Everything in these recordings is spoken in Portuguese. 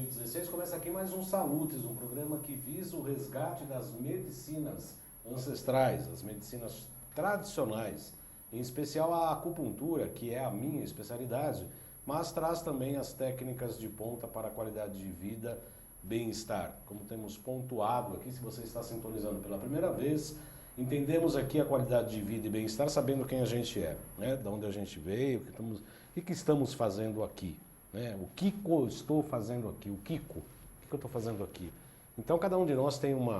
2016, começa aqui mais um Salutes, um programa que visa o resgate das medicinas ancestrais, as medicinas tradicionais, em especial a acupuntura, que é a minha especialidade, mas traz também as técnicas de ponta para a qualidade de vida, bem-estar. Como temos pontuado aqui, se você está sintonizando pela primeira vez, entendemos aqui a qualidade de vida e bem-estar sabendo quem a gente é, né? De onde a gente veio, o que estamos fazendo aqui. Né? O que eu estou fazendo aqui? O que eu estou fazendo aqui? Então, cada um de nós tem um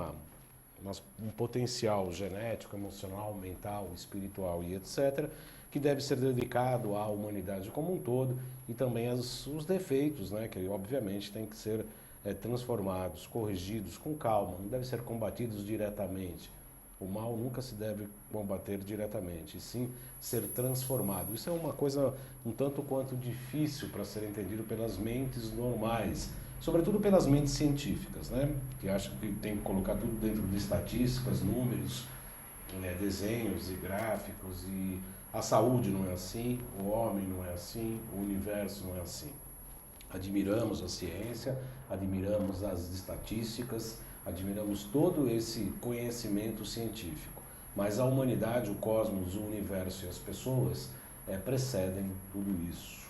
potencial genético, emocional, mental, espiritual e etc., que deve ser dedicado à humanidade como um todo e também os defeitos, né? Que obviamente têm que ser transformados, corrigidos com calma, não devem ser combatidos diretamente. O mal nunca se deve combater diretamente, e sim ser transformado. Isso é uma coisa um tanto quanto difícil para ser entendido pelas mentes normais, sobretudo pelas mentes científicas, né? Que acham que tem que colocar tudo dentro de estatísticas, números, desenhos e gráficos, e a saúde não é assim, o homem não é assim, o universo não é assim. Admiramos a ciência, admiramos as estatísticas, admiramos todo esse conhecimento científico, mas a humanidade, o cosmos, o universo e as pessoas precedem tudo isso.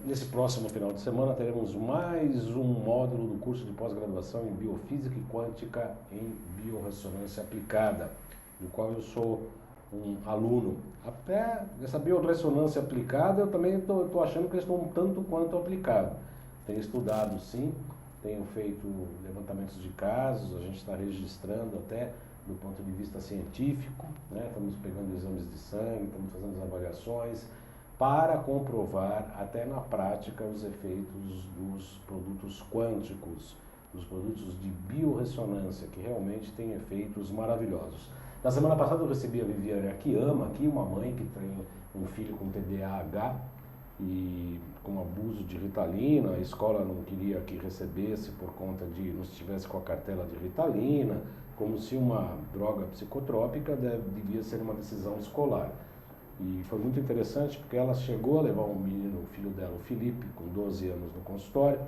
Nesse próximo final de semana teremos mais um módulo do curso de pós-graduação em Biofísica e Quântica em Biorressonância Aplicada, do qual eu sou um aluno. Até essa biorressonância aplicada eu também estou achando que eu estou um tanto quanto aplicado. Tenho estudado sim, tenho feito levantamentos de casos, a gente está registrando até do ponto de vista científico, né? Estamos pegando exames de sangue, estamos fazendo as avaliações para comprovar até na prática os efeitos dos produtos quânticos, dos produtos de biorressonância, que realmente têm efeitos maravilhosos. Na semana passada eu recebi a Viviane Akiyama, aqui, uma mãe que tem um filho com TDAH e com abuso de Ritalina. A escola não queria que recebesse por conta de não estivesse com a cartela de Ritalina, como se uma droga psicotrópica devia ser uma decisão escolar. E foi muito interessante porque ela chegou a levar um menino, o filho dela, o Felipe, com 12 anos no consultório,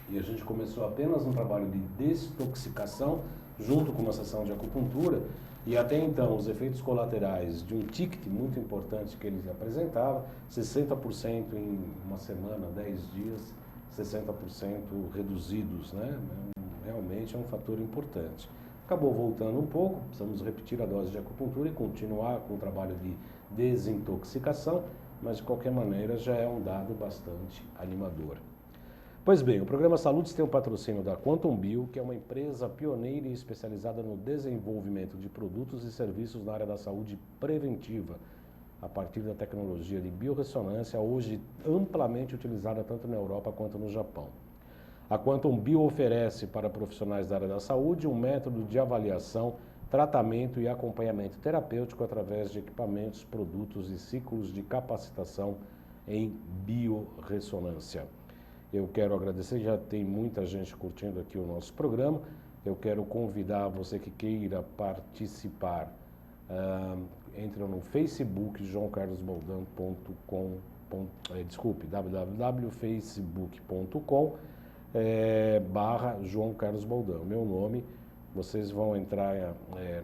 e a gente começou apenas um trabalho de desintoxicação junto com uma sessão de acupuntura, e até então os efeitos colaterais de um ticket muito importante que ele apresentava, 60% em uma semana, 10 dias, 60% reduzidos, né? Realmente é um fator importante. Acabou voltando um pouco, precisamos repetir a dose de acupuntura e continuar com o trabalho de desintoxicação, mas de qualquer maneira já é um dado bastante animador. Pois bem, o programa Salutes tem o patrocínio da Quantum Bio, que é uma empresa pioneira e especializada no desenvolvimento de produtos e serviços na área da saúde preventiva, a partir da tecnologia de biorressonância, hoje amplamente utilizada tanto na Europa quanto no Japão. A Quantum Bio oferece para profissionais da área da saúde um método de avaliação, tratamento e acompanhamento terapêutico através de equipamentos, produtos e ciclos de capacitação em biorressonância. Eu quero agradecer, já tem muita gente curtindo aqui o nosso programa. Eu quero convidar você que queira participar. Entra no Facebook, joaocarlosboldan.com, www.facebook.com / João Carlos Boldan, meu nome. Vocês vão entrar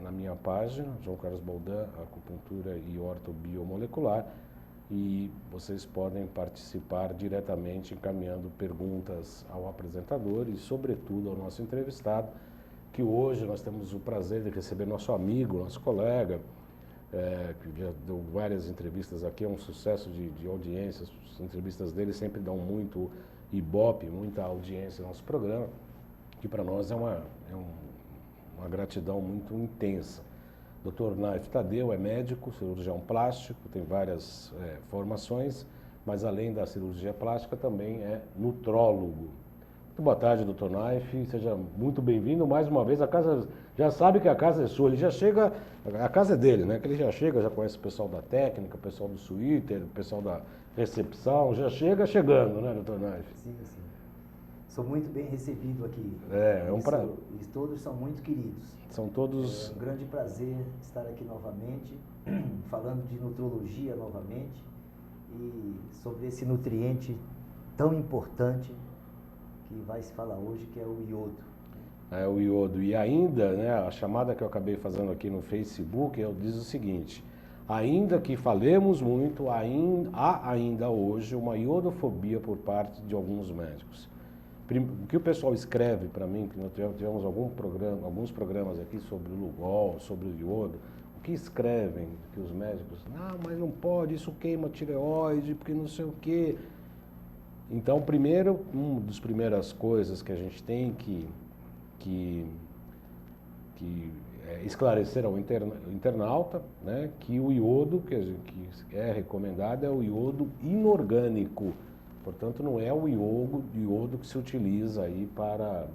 na minha página, João Carlos Boldan, Acupuntura e Ortobiomolecular, e vocês podem participar diretamente encaminhando perguntas ao apresentador e, sobretudo, ao nosso entrevistado, que hoje nós temos o prazer de receber nosso amigo, nosso colega, que já deu várias entrevistas aqui, é um sucesso de audiência, as entrevistas dele sempre dão muito ibope, muita audiência no nosso programa, que para nós é uma gratidão muito intensa. Dr. Naif Tadeu é médico, cirurgião plástico, tem várias formações, mas além da cirurgia plástica também é nutrólogo. Muito boa tarde, Dr. Naif, seja muito bem-vindo mais uma vez. A casa, já sabe que a casa é sua, ele já chega, a casa é dele, né? Que ele já chega, já conhece o pessoal da técnica, o pessoal do suíter, o pessoal da recepção, já chega chegando, né, Dr. Naif? Sim, sim. Sou muito bem recebido aqui. É um prazer. E todos são muito queridos. São todos... É um grande prazer estar aqui novamente, falando de nutrologia novamente, e sobre esse nutriente tão importante que vai se falar hoje, que é o iodo. É o iodo. E ainda, né, a chamada que eu acabei fazendo aqui no Facebook, diz o seguinte: ainda que falemos muito, há ainda hoje uma iodofobia por parte de alguns médicos. O que o pessoal escreve para mim, que nós tivemos alguns programas aqui sobre o Lugol, sobre o iodo, o que escrevem que os médicos, não, mas não pode, isso queima a tireoide, porque não sei o quê. Então, primeiro, uma das primeiras coisas que a gente tem que esclarecer ao internauta, né, que o iodo que é recomendado é o iodo inorgânico. Portanto, não é o iodo que se utiliza aí para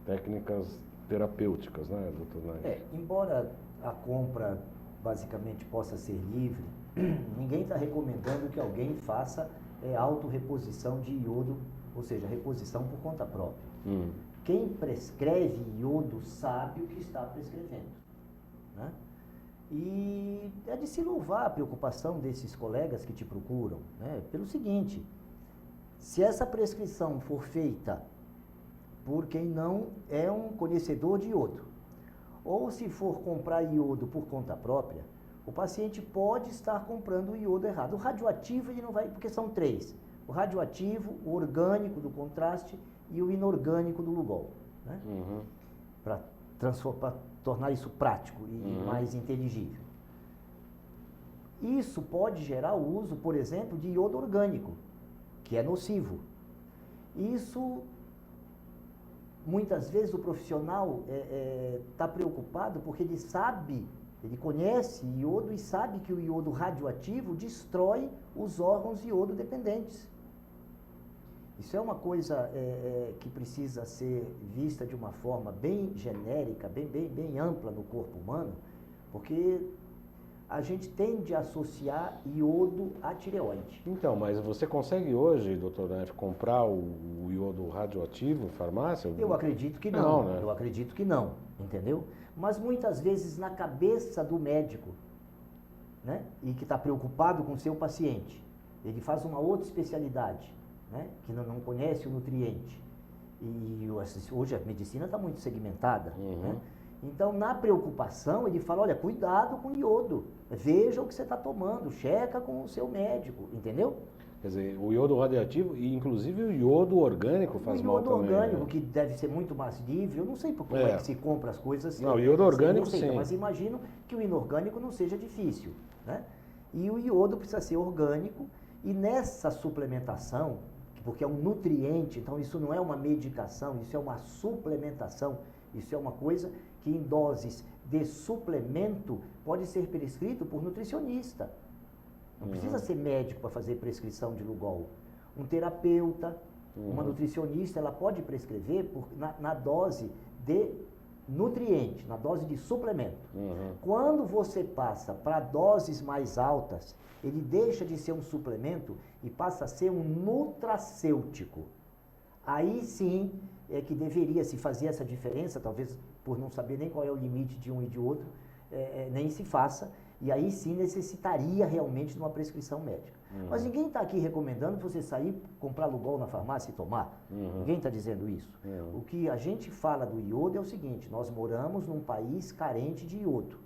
técnicas terapêuticas, né, doutor Naif? Embora a compra basicamente possa ser livre, ninguém está recomendando que alguém faça autorreposição de iodo, ou seja, reposição por conta própria. Quem prescreve iodo sabe o que está prescrevendo, né? E é de se louvar a preocupação desses colegas que te procuram, né? Pelo seguinte: se essa prescrição for feita por quem não é um conhecedor de iodo, ou se for comprar iodo por conta própria, o paciente pode estar comprando o iodo errado. O radioativo ele não vai, porque são três: o radioativo, o orgânico do contraste e o inorgânico do Lugol, né? Para tornar isso prático e mais inteligível. Isso pode gerar o uso, por exemplo, de iodo orgânico, que é nocivo. Isso, muitas vezes, o profissional está preocupado porque ele sabe, ele conhece iodo e sabe que o iodo radioativo destrói os órgãos iodo dependentes. Isso é uma coisa que precisa ser vista de uma forma bem genérica, bem ampla no corpo humano, porque a gente tende a associar iodo à tireoide. Então, mas você consegue hoje, doutor Naif, comprar o iodo radioativo em farmácia? Eu acredito que não, né? Eu acredito que não, entendeu? Mas muitas vezes na cabeça do médico, né, e que está preocupado com o seu paciente, ele faz uma outra especialidade, né, que não conhece o nutriente. E hoje a medicina está muito segmentada, né? Então, na preocupação, ele fala, olha, cuidado com o iodo, veja o que você está tomando, checa com o seu médico, entendeu? Quer dizer, o iodo radioativo e inclusive o iodo orgânico faz mal também. O iodo orgânico, né? Que deve ser muito mais livre, eu não sei como é que se compra as coisas. Não, o iodo orgânico sim. Mas imagino que o inorgânico não seja difícil, né? E o iodo precisa ser orgânico, e nessa suplementação, porque é um nutriente, então isso não é uma medicação, isso é uma suplementação, isso é uma coisa que em doses de suplemento pode ser prescrito por nutricionista. Não precisa ser médico para fazer prescrição de Lugol. Um terapeuta, uma nutricionista, ela pode prescrever na dose de nutriente, na dose de suplemento. Quando você passa para doses mais altas, ele deixa de ser um suplemento e passa a ser um nutracêutico. Aí sim é que deveria se fazer essa diferença, talvez por não saber nem qual é o limite de um e de outro, nem se faça, e aí sim necessitaria realmente de uma prescrição médica. Mas ninguém está aqui recomendando você sair, comprar Lugol na farmácia e tomar. Ninguém está dizendo isso. O que a gente fala do iodo é o seguinte: nós moramos num país carente de iodo.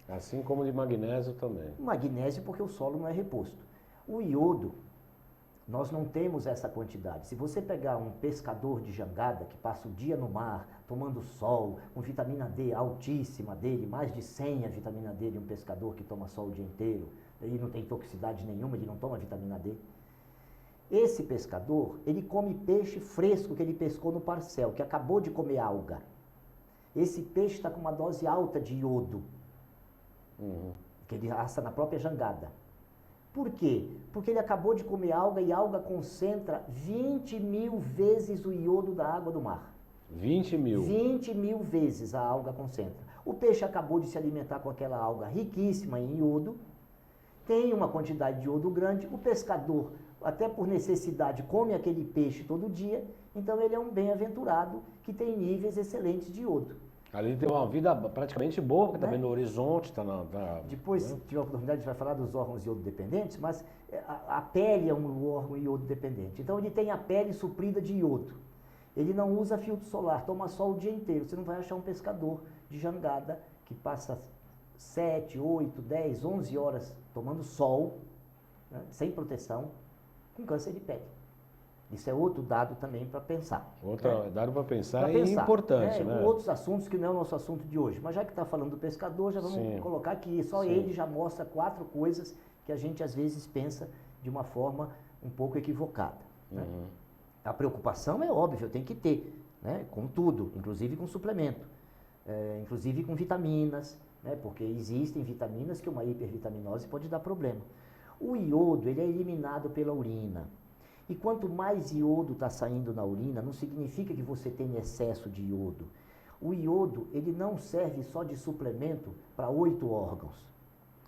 Assim como de magnésio também. Magnésio porque o solo não é reposto. O iodo, nós não temos essa quantidade. Se você pegar um pescador de jangada que passa o dia no mar, tomando sol, com vitamina D altíssima dele, mais de 100 a vitamina D de um pescador que toma sol o dia inteiro, e não tem toxicidade nenhuma, ele não toma vitamina D. Esse pescador, ele come peixe fresco que ele pescou no parcel, que acabou de comer alga. Esse peixe está com uma dose alta de iodo, que ele assa na própria jangada. Por quê? Porque ele acabou de comer alga e a alga concentra 20 mil vezes o iodo da água do mar. 20 mil? 20 mil vezes a alga concentra. O peixe acabou de se alimentar com aquela alga riquíssima em iodo, tem uma quantidade de iodo grande, o pescador, até por necessidade, come aquele peixe todo dia, então ele é um bem-aventurado que tem níveis excelentes de iodo. Ali tem uma vida praticamente boa, porque está vendo o horizonte, está Depois, se tiver a oportunidade, a gente vai falar dos órgãos iodo-dependentes, mas a pele é um órgão iodo-dependente. Então, ele tem a pele suprida de iodo. Ele não usa filtro solar, toma sol o dia inteiro. Você não vai achar um pescador de jangada que passa 7, 8, 10, 11 horas tomando sol, né, sem proteção, com câncer de pele. Isso é outro dado também para pensar. Outro dado para pensar e importante, né? Com outros assuntos que não é o nosso assunto de hoje. Mas já que está falando do pescador, já vamos colocar aqui. Só ele já mostra 4 coisas que a gente às vezes pensa de uma forma um pouco equivocada. Né? A preocupação é óbvio, tem que ter, né? Com tudo, inclusive com suplemento, inclusive com vitaminas, né? Porque existem vitaminas que uma hipervitaminose pode dar problema. O iodo, ele é eliminado pela urina. E quanto mais iodo está saindo na urina, não significa que você tem excesso de iodo. O iodo, ele não serve só de suplemento para 8 órgãos.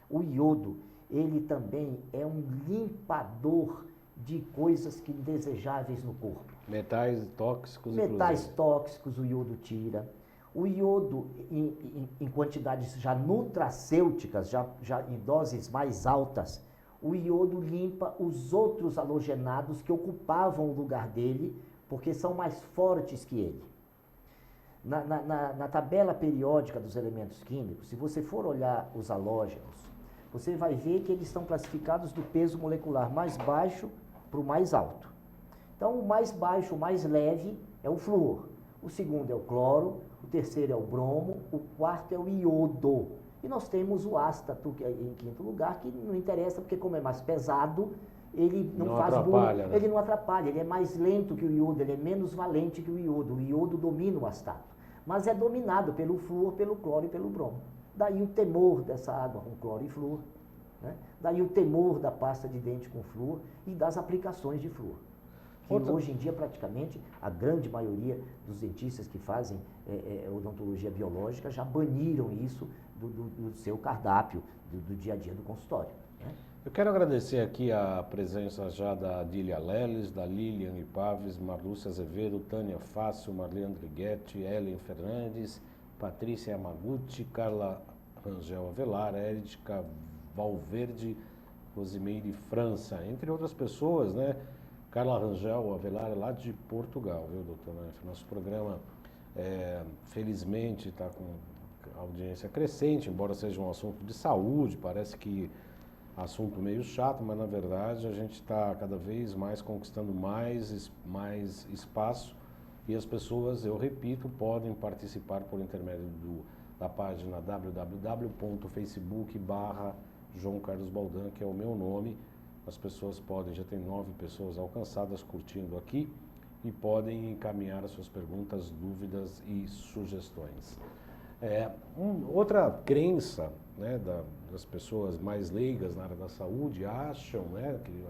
O iodo, ele também é um limpador de coisas que indesejáveis no corpo. Metais tóxicos. Metais tóxicos o iodo tira. O iodo, em quantidades já nutracêuticas, já em doses mais altas, o iodo limpa os outros halogenados que ocupavam o lugar dele, porque são mais fortes que ele. Na tabela periódica dos elementos químicos, se você for olhar os halógenos, você vai ver que eles estão classificados do peso molecular mais baixo para o mais alto. Então, o mais baixo, o mais leve, é o flúor. O segundo é o cloro, o terceiro é o bromo, o quarto é o iodo. E nós temos o ástato, que é em quinto lugar, que não interessa, porque como é mais pesado, ele não faz atrapalha, né? Ele não atrapalha, ele é mais lento que o iodo, ele é menos valente que o iodo. O iodo domina o ástato, mas é dominado pelo flúor, pelo cloro e pelo bromo. Daí o temor dessa água com cloro e flúor, né? Daí o temor da pasta de dente com flúor e das aplicações de flúor. Que hoje em dia, praticamente, a grande maioria dos dentistas que fazem odontologia biológica já baniram isso do seu cardápio, do dia a dia do consultório. Né? Eu quero agradecer aqui a presença já da Adília Leles, da Lilian Ipaves, Marlúcia Azevedo, Tânia Fácil, Marlene Andrighetti, Ellen Fernandes, Patrícia Yamaguchi, Carla Rangel Avelar, Érica Valverde, Rosimeire França, entre outras pessoas, né? Carla Rangel Avelar é lá de Portugal, viu, doutor Naif? Nosso programa, felizmente, está com audiência crescente, embora seja um assunto de saúde, parece que assunto meio chato, mas na verdade a gente está cada vez mais conquistando mais espaço e as pessoas, eu repito, podem participar por intermédio da página www.facebook.com/João Carlos Baldan, que é o meu nome. As pessoas podem, já tem 9 pessoas alcançadas curtindo aqui e podem encaminhar as suas perguntas, dúvidas e sugestões. Outra crença, né, das pessoas mais leigas na área da saúde acham, né, que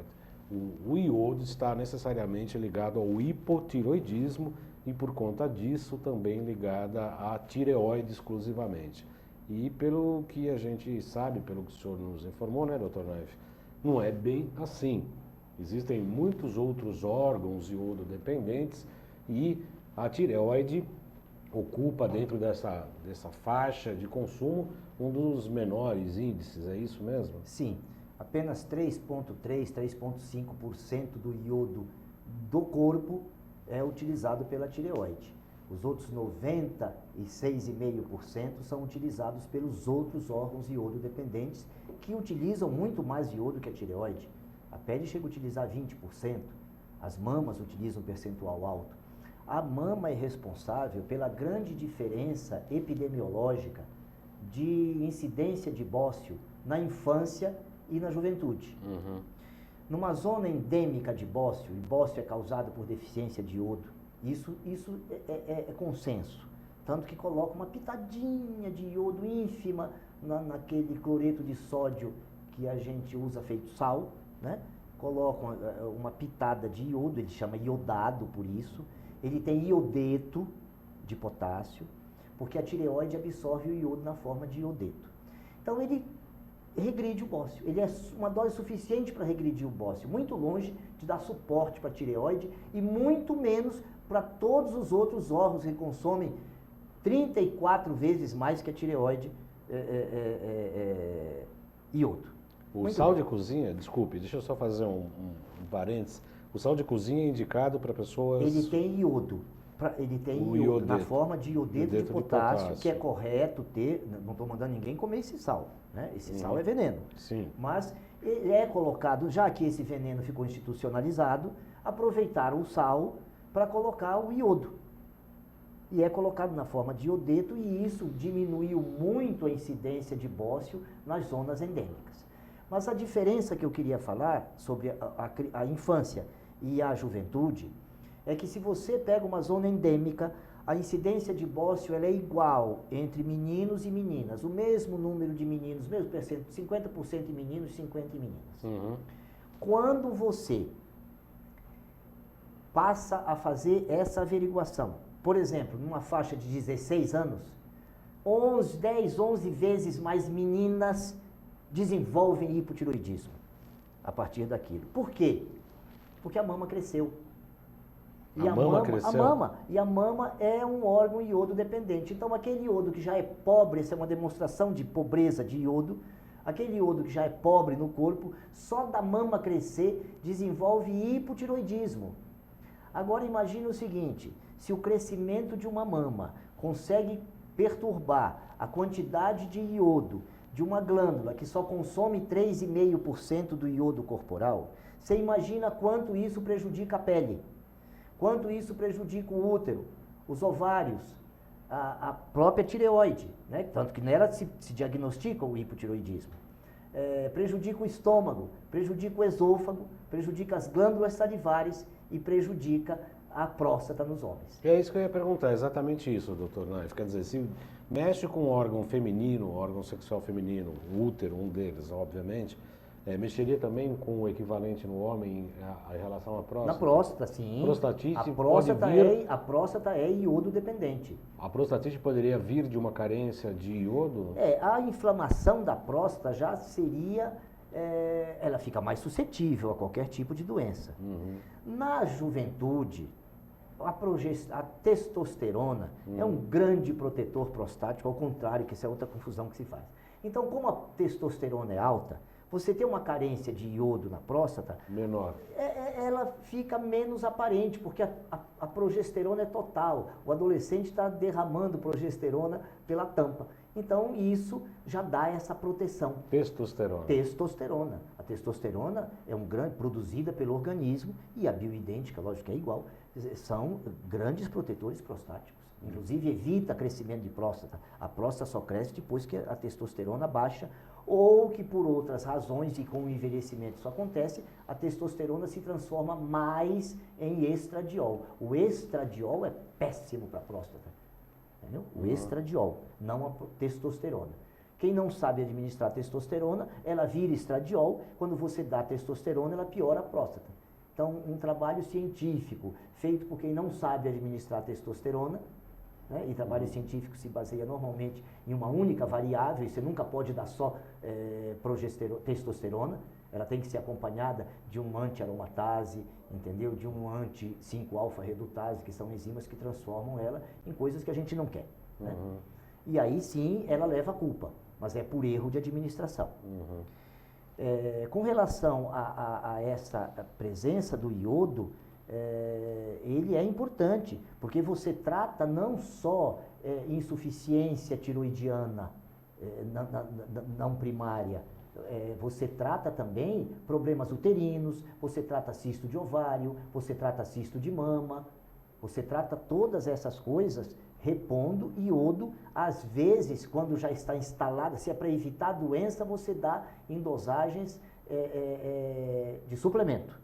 o iodo está necessariamente ligado ao hipotiroidismo e por conta disso também ligada à tireoide exclusivamente. E pelo que a gente sabe, pelo que o senhor nos informou, né, doutor Naif, não é bem assim. Existem muitos outros órgãos iodo-dependentes e a tireoide ocupa dentro dessa faixa de consumo um dos menores índices, é isso mesmo? Sim, apenas 3,3%, 3,5% do iodo do corpo é utilizado pela tireoide. Os outros 96,5% são utilizados pelos outros órgãos iodo-dependentes, que utilizam muito mais iodo que a tireoide. A pele chega a utilizar 20%, as mamas utilizam um percentual alto. A mama é responsável pela grande diferença epidemiológica de incidência de bócio na infância e na juventude. Numa zona endêmica de bócio, e bócio é causado por deficiência de iodo, isso é consenso. Tanto que coloca uma pitadinha de iodo ínfima naquele cloreto de sódio que a gente usa feito sal, né? Coloca uma pitada de iodo, ele chama iodado por isso. Ele tem iodeto de potássio, porque a tireoide absorve o iodo na forma de iodeto. Então ele regride o bócio. Ele é uma dose suficiente para regredir o bócio, muito longe de dar suporte para a tireoide e muito menos para todos os outros órgãos que consomem 34 vezes mais que a tireoide iodo. O sal de cozinha, desculpe, deixa eu só fazer um parênteses. O sal de cozinha é indicado para pessoas... Ele tem iodo. Ele tem O iodo, na iodeto. forma de iodeto de Iodeto de potássio, potássio. que é correto ter, não estou mandando ninguém comer esse sal, né? Esse sal Uhum. é veneno. Sim. Mas ele é colocado, já que esse veneno ficou institucionalizado, aproveitaram o sal para colocar o iodo. E é colocado na forma de iodeto e isso diminuiu muito a incidência de bócio nas zonas endêmicas. Mas a diferença que eu queria falar sobre a infância e a juventude é que se você pega uma zona endêmica, a incidência de bócio ela é igual entre meninos e meninas. O mesmo número de meninos, mesmo percento, 50% em meninos e 50% em meninas. Uhum. Quando você passa a fazer essa averiguação, por exemplo, numa faixa de 16 anos, 10, 11 vezes mais meninas desenvolvem hipotiroidismo a partir daquilo. Por quê? Porque a mama cresceu. A mama cresceu? A mama é um órgão iodo dependente. Então, aquele iodo que já é pobre, essa é uma demonstração de pobreza de iodo, aquele iodo que já é pobre no corpo, só da mama crescer desenvolve hipotiroidismo. Agora imagine o seguinte, se o crescimento de uma mama consegue perturbar a quantidade de iodo de uma glândula que só consome 3,5% do iodo corporal, você imagina quanto isso prejudica a pele, quanto isso prejudica o útero, os ovários, a própria tireoide, né? Tanto que nela se diagnostica o hipotiroidismo. Prejudica o estômago, prejudica o esôfago, prejudica as glândulas salivares e prejudica a próstata nos homens. É isso que eu ia perguntar, exatamente isso, doutor Naif. Quer dizer, se mexe com o órgão feminino, órgão sexual feminino, o útero, um deles, obviamente, mexeria também com o equivalente no homem em relação à próstata? Na próstata, sim. Prostatite A próstata é iodo dependente. A prostatite poderia vir de uma carência de iodo? A inflamação da próstata já seria, ela fica mais suscetível a qualquer tipo de doença. Uhum. Na juventude, a testosterona é um grande protetor prostático, ao contrário, que essa é outra confusão que se faz. Então, como a testosterona é alta, você tem uma carência de iodo na próstata, menor. Ela fica menos aparente, porque a progesterona é total. O adolescente está derramando progesterona pela tampa. Então, isso já dá essa proteção. Testosterona. Testosterona. A testosterona é produzida pelo organismo e a bioidêntica, lógico que é igual, são grandes protetores prostáticos. Inclusive, evita crescimento de próstata. A próstata só cresce depois que a testosterona baixa ou que por outras razões e com o envelhecimento isso acontece, a testosterona se transforma mais em estradiol. O estradiol é péssimo para a próstata, entendeu? O estradiol, não a testosterona. Quem não sabe administrar testosterona, ela vira estradiol, quando você dá testosterona, ela piora a próstata. Então, um trabalho científico feito por quem não sabe administrar testosterona, né? E trabalho científico se baseia normalmente em uma única variável, e você nunca pode dar só testosterona, ela tem que ser acompanhada de um anti-aromatase, entendeu? De um anti-5-alfa-redutase, que são enzimas que transformam ela em coisas que a gente não quer. Né? E aí sim ela leva a culpa, mas é por erro de administração. Com relação a essa presença do iodo, ele é importante, porque você trata não só insuficiência tiroidiana não primária, você trata também problemas uterinos, você trata cisto de ovário, você trata cisto de mama, você trata todas essas coisas repondo iodo. Às vezes, quando já está instalada, se é para evitar a doença, você dá em dosagens de suplementares.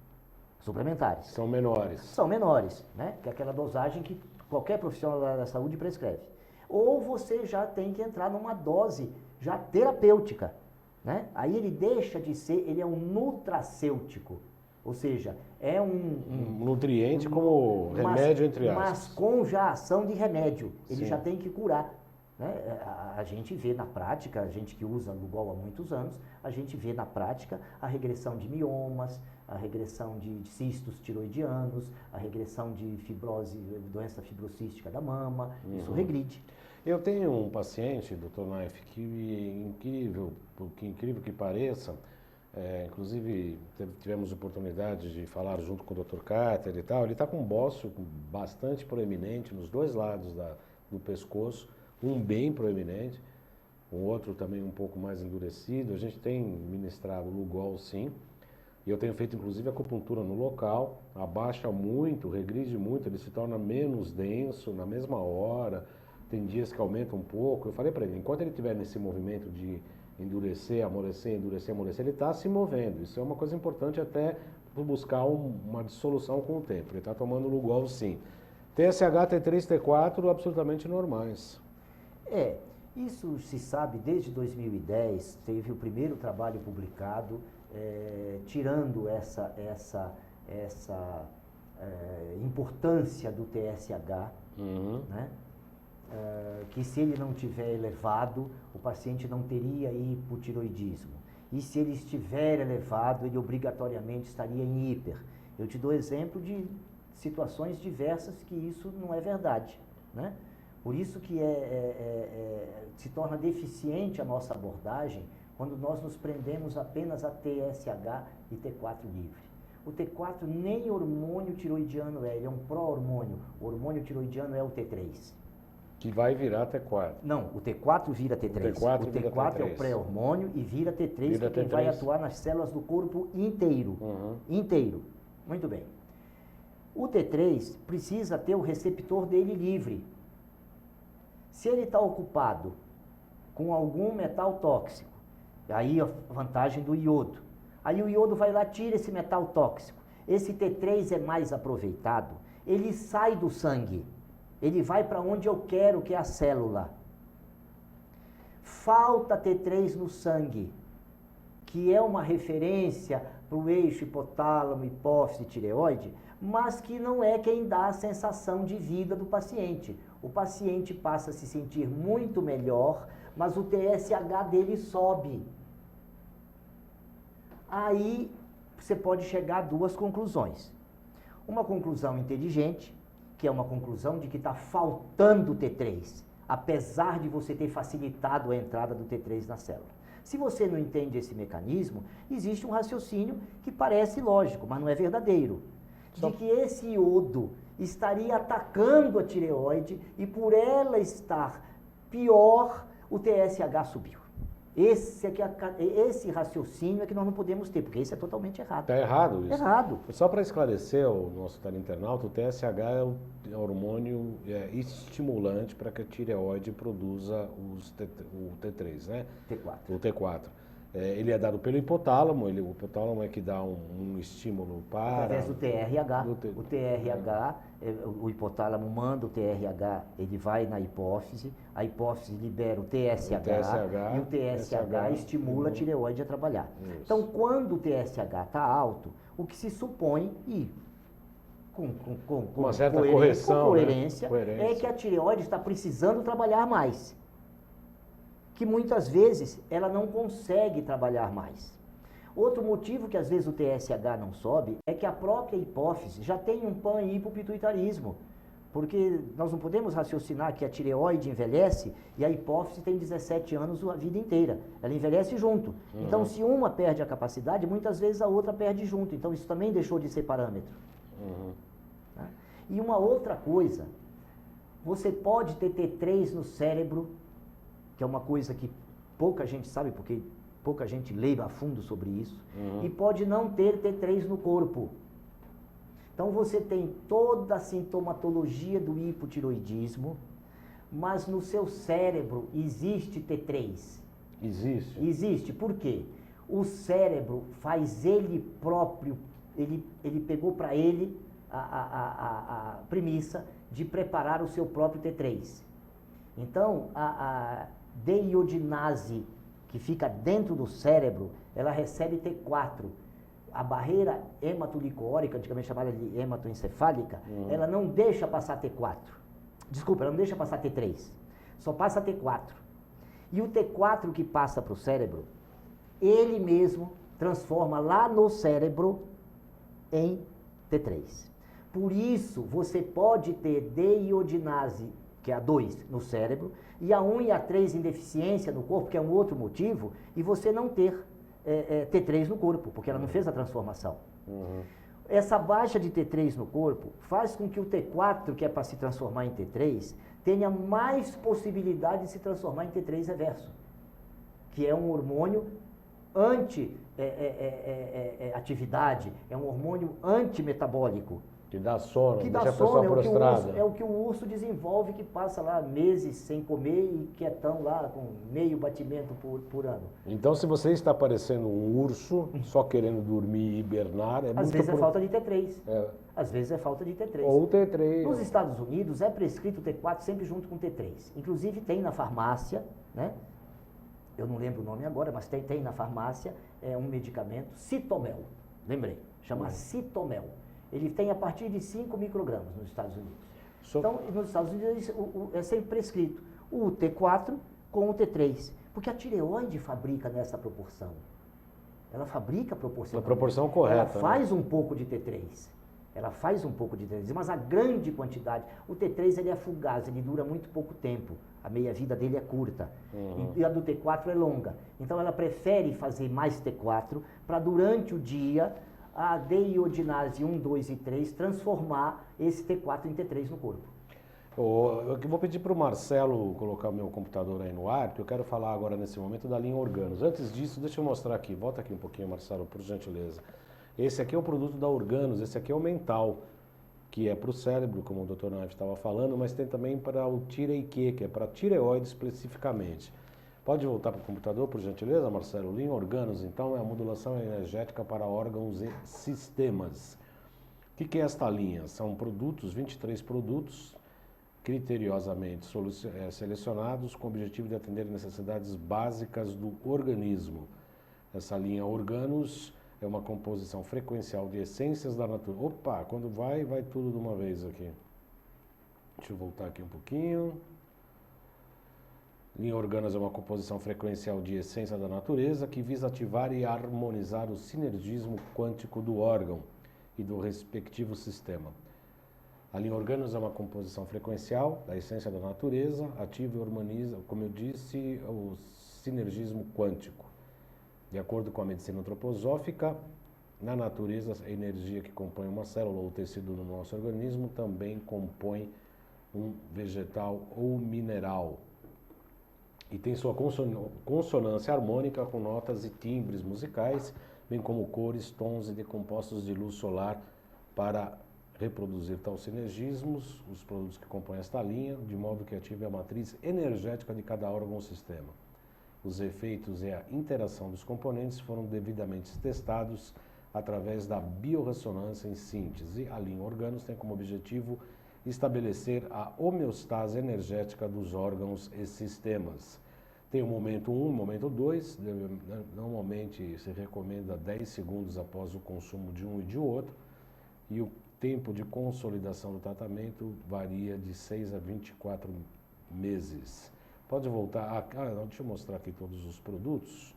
São menores. São menores, né? Que é aquela dosagem que qualquer profissional da saúde prescreve. Ou você já tem que entrar numa dose já terapêutica, né? Aí ele deixa de ser, ele é um nutracêutico, ou seja, é um nutriente como remédio, entre aspas. Mas com já ação de remédio, ele Sim. já tem que curar. Né? A gente vê na prática, a gente que usa Lugol há muitos anos, a gente vê na prática a regressão de miomas, a regressão de cistos tiroidianos, a regressão de fibrose, doença fibrocística da mama, isso regride. Eu tenho um paciente, Dr. Naif, que incrível que pareça, Inclusive tivemos oportunidade de falar junto com o Dr. Carter e tal. Ele está com um bócio bastante proeminente nos dois lados do pescoço, um bem proeminente, o outro também um pouco mais endurecido. A gente tem ministrado Lugol, sim, e eu tenho feito inclusive acupuntura no local. Abaixa muito, regride muito, ele se torna menos denso na mesma hora. Tem dias que aumenta um pouco. Eu falei para ele, enquanto ele estiver nesse movimento de endurecer, amolecer, endurecer, amolecer, ele está se movendo. Isso é uma coisa importante até para buscar uma dissolução com o tempo. Ele está tomando Lugol, sim. TSH, T3, T4, absolutamente normais. Isso se sabe desde 2010, teve o primeiro trabalho publicado, tirando essa importância do TSH, né? Que se ele não tiver elevado, o paciente não teria hipotiroidismo. E se ele estiver elevado, ele obrigatoriamente estaria em hiper. Eu te dou exemplo de situações diversas que isso não é verdade, né? Por isso que se torna deficiente a nossa abordagem quando nós nos prendemos apenas a TSH e T4 livre. O T4 nem hormônio tiroidiano ele é um pró-hormônio. O hormônio tiroidiano é o T3. Que vai virar T4. Não, o T4 vira T3. O T4 é o pré-hormônio e vira T3, que é quem vai atuar nas células do corpo inteiro. Inteiro. Muito bem. O T3 precisa ter o receptor dele livre. Se ele está ocupado com algum metal tóxico, aí a vantagem do iodo. Aí o iodo vai lá, tira esse metal tóxico. Esse T3 é mais aproveitado, ele sai do sangue. Ele vai para onde eu quero, que é a célula. Falta T3 no sangue, que é uma referência para o eixo hipotálamo, hipófise, tireoide, mas que não é quem dá a sensação de vida do paciente. O paciente passa a se sentir muito melhor, mas o TSH dele sobe. Aí você pode chegar a duas conclusões. Uma conclusão inteligente, que é uma conclusão de que está faltando T3, apesar de você ter facilitado a entrada do T3 na célula. Se você não entende esse mecanismo, existe um raciocínio que parece lógico, mas não é verdadeiro, de que esse iodo estaria atacando a tireoide e por ela estar pior, o TSH subiu. Esse raciocínio é que nós não podemos ter, porque isso é totalmente errado. Está errado isso? Errado. Só para esclarecer o nosso teleinternauta, o TSH é o hormônio estimulante para que a tireoide produza o T3, né? T4. O T4. Ele é dado pelo hipotálamo, o hipotálamo é que dá um estímulo para... Através do TRH. O TRH, o hipotálamo manda o TRH, ele vai na hipófise, a hipófise libera o TSH e o TSH estimula a tireoide a trabalhar. Isso. Então, quando o TSH está alto, o que se supõe, e com uma certa correção, com coerência, é que a tireoide está precisando trabalhar mais. Que muitas vezes ela não consegue trabalhar mais. Outro motivo que às vezes o TSH não sobe é que a própria hipófise já tem um pan-hipopituitarismo, porque nós não podemos raciocinar que a tireoide envelhece e a hipófise tem 17 anos a vida inteira. Ela envelhece junto. Então, se uma perde a capacidade, muitas vezes a outra perde junto. Então, isso também deixou de ser parâmetro. Tá? E uma outra coisa, você pode ter T3 no cérebro, que é uma coisa que pouca gente sabe, porque pouca gente lê a fundo sobre isso, e pode não ter T3 no corpo. Então você tem toda a sintomatologia do hipotiroidismo, mas no seu cérebro existe T3. Existe? Existe. Por quê? O cérebro faz ele próprio, ele pegou para ele a premissa de preparar o seu próprio T3. Então, a deiodinase, que fica dentro do cérebro, ela recebe T4. A barreira hematolicórica, antigamente chamada de hematoencefálica, ela não deixa passar T4. Desculpa, ela não deixa passar T3. Só passa T4. E o T4 que passa para o cérebro, ele mesmo transforma lá no cérebro em T3. Por isso, você pode ter deiodinase, que é a 2 no cérebro, e a 1 e a 3 em deficiência no corpo, que é um outro motivo, e você não ter T3 no corpo, porque ela não fez a transformação. Essa baixa de T3 no corpo faz com que o T4, que é para se transformar em T3, tenha mais possibilidade de se transformar em T3 reverso, que é um hormônio anti-atividade, é um hormônio antimetabólico. Que dá sono, Que deixa dá a pessoa sono, prostrada. é o que o urso desenvolve, que passa lá meses sem comer e quietão lá, com meio batimento por ano. Então, se você está parecendo um urso, só querendo dormir e hibernar, Às vezes é falta de T3. Às vezes é falta de T3. Ou T3. Nos Estados Unidos é prescrito T4 sempre junto com T3. Inclusive tem na farmácia, né? Eu não lembro o nome agora, mas tem na farmácia um medicamento, Citomel. Lembrei, chama Citomel. Ele tem a partir de 5 microgramas nos Estados Unidos. Então, nos Estados Unidos é sempre prescrito o T4 com o T3, porque a tireoide fabrica nessa proporção. Ela fabrica proporcionalmente. A proporção correta. Ela faz um pouco de T3. Ela faz um pouco de T3, mas a grande quantidade, o T3 ele é fugaz, ele dura muito pouco tempo, a meia-vida dele é curta, e a do T4 é longa. Então ela prefere fazer mais T4 para durante o dia a deiodinase 1, 2 e 3 transformar esse T4 em T3 no corpo. Eu vou pedir para o Marcelo colocar o meu computador aí no ar, que eu quero falar agora nesse momento da linha Organos. Antes disso, deixa eu mostrar aqui, volta aqui um pouquinho, Marcelo, por gentileza. Esse aqui é o produto da Organos, esse aqui é o mental, que é para o cérebro, como o Dr. Naif estava falando, mas tem também para o tireoide, que é para a tireoide especificamente. Pode voltar para o computador, por gentileza, Marcelo? Linha Organos, então, é a modulação energética para órgãos e sistemas. O que é esta linha? São produtos, 23 produtos, criteriosamente selecionados com o objetivo de atender necessidades básicas do organismo. Essa linha Organos é uma composição frequencial de essências da natureza. Opa, quando vai tudo de uma vez aqui. Deixa eu voltar aqui um pouquinho. Linha Organos é uma composição frequencial de essência da natureza que visa ativar e harmonizar o sinergismo quântico do órgão e do respectivo sistema. A linha Organos é uma composição frequencial da essência da natureza, ativa e harmoniza, como eu disse, o sinergismo quântico. De acordo com a medicina antroposófica, na natureza, a energia que compõe uma célula ou tecido no nosso organismo também compõe um vegetal ou mineral. E tem sua consonância harmônica com notas e timbres musicais, bem como cores, tons e decompostos de luz solar para reproduzir tais sinergismos, os produtos que compõem esta linha, de modo que ative a matriz energética de cada órgão ou sistema. Os efeitos e a interação dos componentes foram devidamente testados através da biorressonância em síntese. A linha Organos tem como objetivo estabelecer a homeostase energética dos órgãos e sistemas. Tem o momento 1 e o momento 2, normalmente se recomenda 10 segundos após o consumo de um e de outro, e o tempo de consolidação do tratamento varia de 6 a 24 meses. Pode voltar, deixa eu mostrar aqui todos os produtos.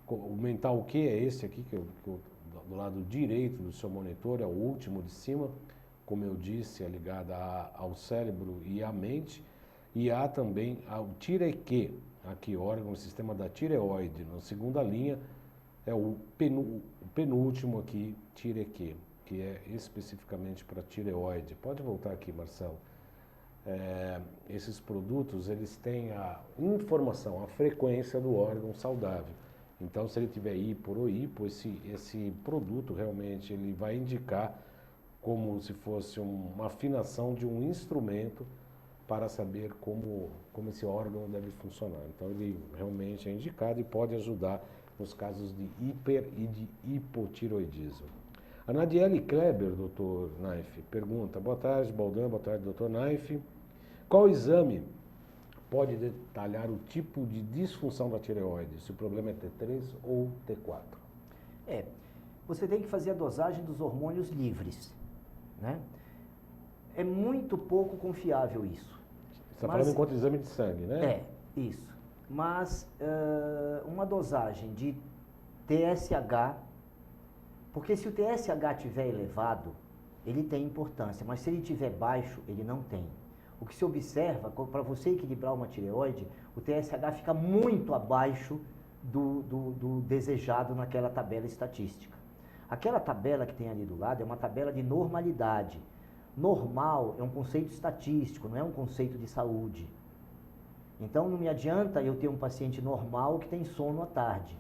O mental o que é esse aqui, do lado direito do seu monitor, é o último de cima, como eu disse, é ligada ao cérebro e à mente, e há também o tireoide, aqui órgão, o sistema da tireoide, na segunda linha é o penúltimo aqui, tireoide, que é especificamente para tireoide. Pode voltar aqui, Marcelo. Esses produtos, eles têm a informação, a frequência do órgão saudável. Então, se ele tiver hipo ou hipo, esse produto realmente ele vai indicar como se fosse uma afinação de um instrumento para saber como esse órgão deve funcionar. Então, ele realmente é indicado e pode ajudar nos casos de hiper e de hipotiroidismo. A Nadiele Kleber, doutor Naif, pergunta: boa tarde, Baldan, boa tarde, doutor Naif. Qual exame pode detalhar o tipo de disfunção da tireoide, se o problema é T3 ou T4? Você tem que fazer a dosagem dos hormônios livres, né? É muito pouco confiável isso. Você está falando enquanto exame de sangue, né? Isso. Mas uma dosagem de TSH, porque se o TSH estiver elevado, ele tem importância, mas se ele estiver baixo, ele não tem. O que se observa, para você equilibrar uma tireoide, o TSH fica muito abaixo do desejado naquela tabela estatística. Aquela tabela que tem ali do lado é uma tabela de normalidade. Normal é um conceito estatístico, não é um conceito de saúde. Então não me adianta eu ter um paciente normal que tem sono à tarde,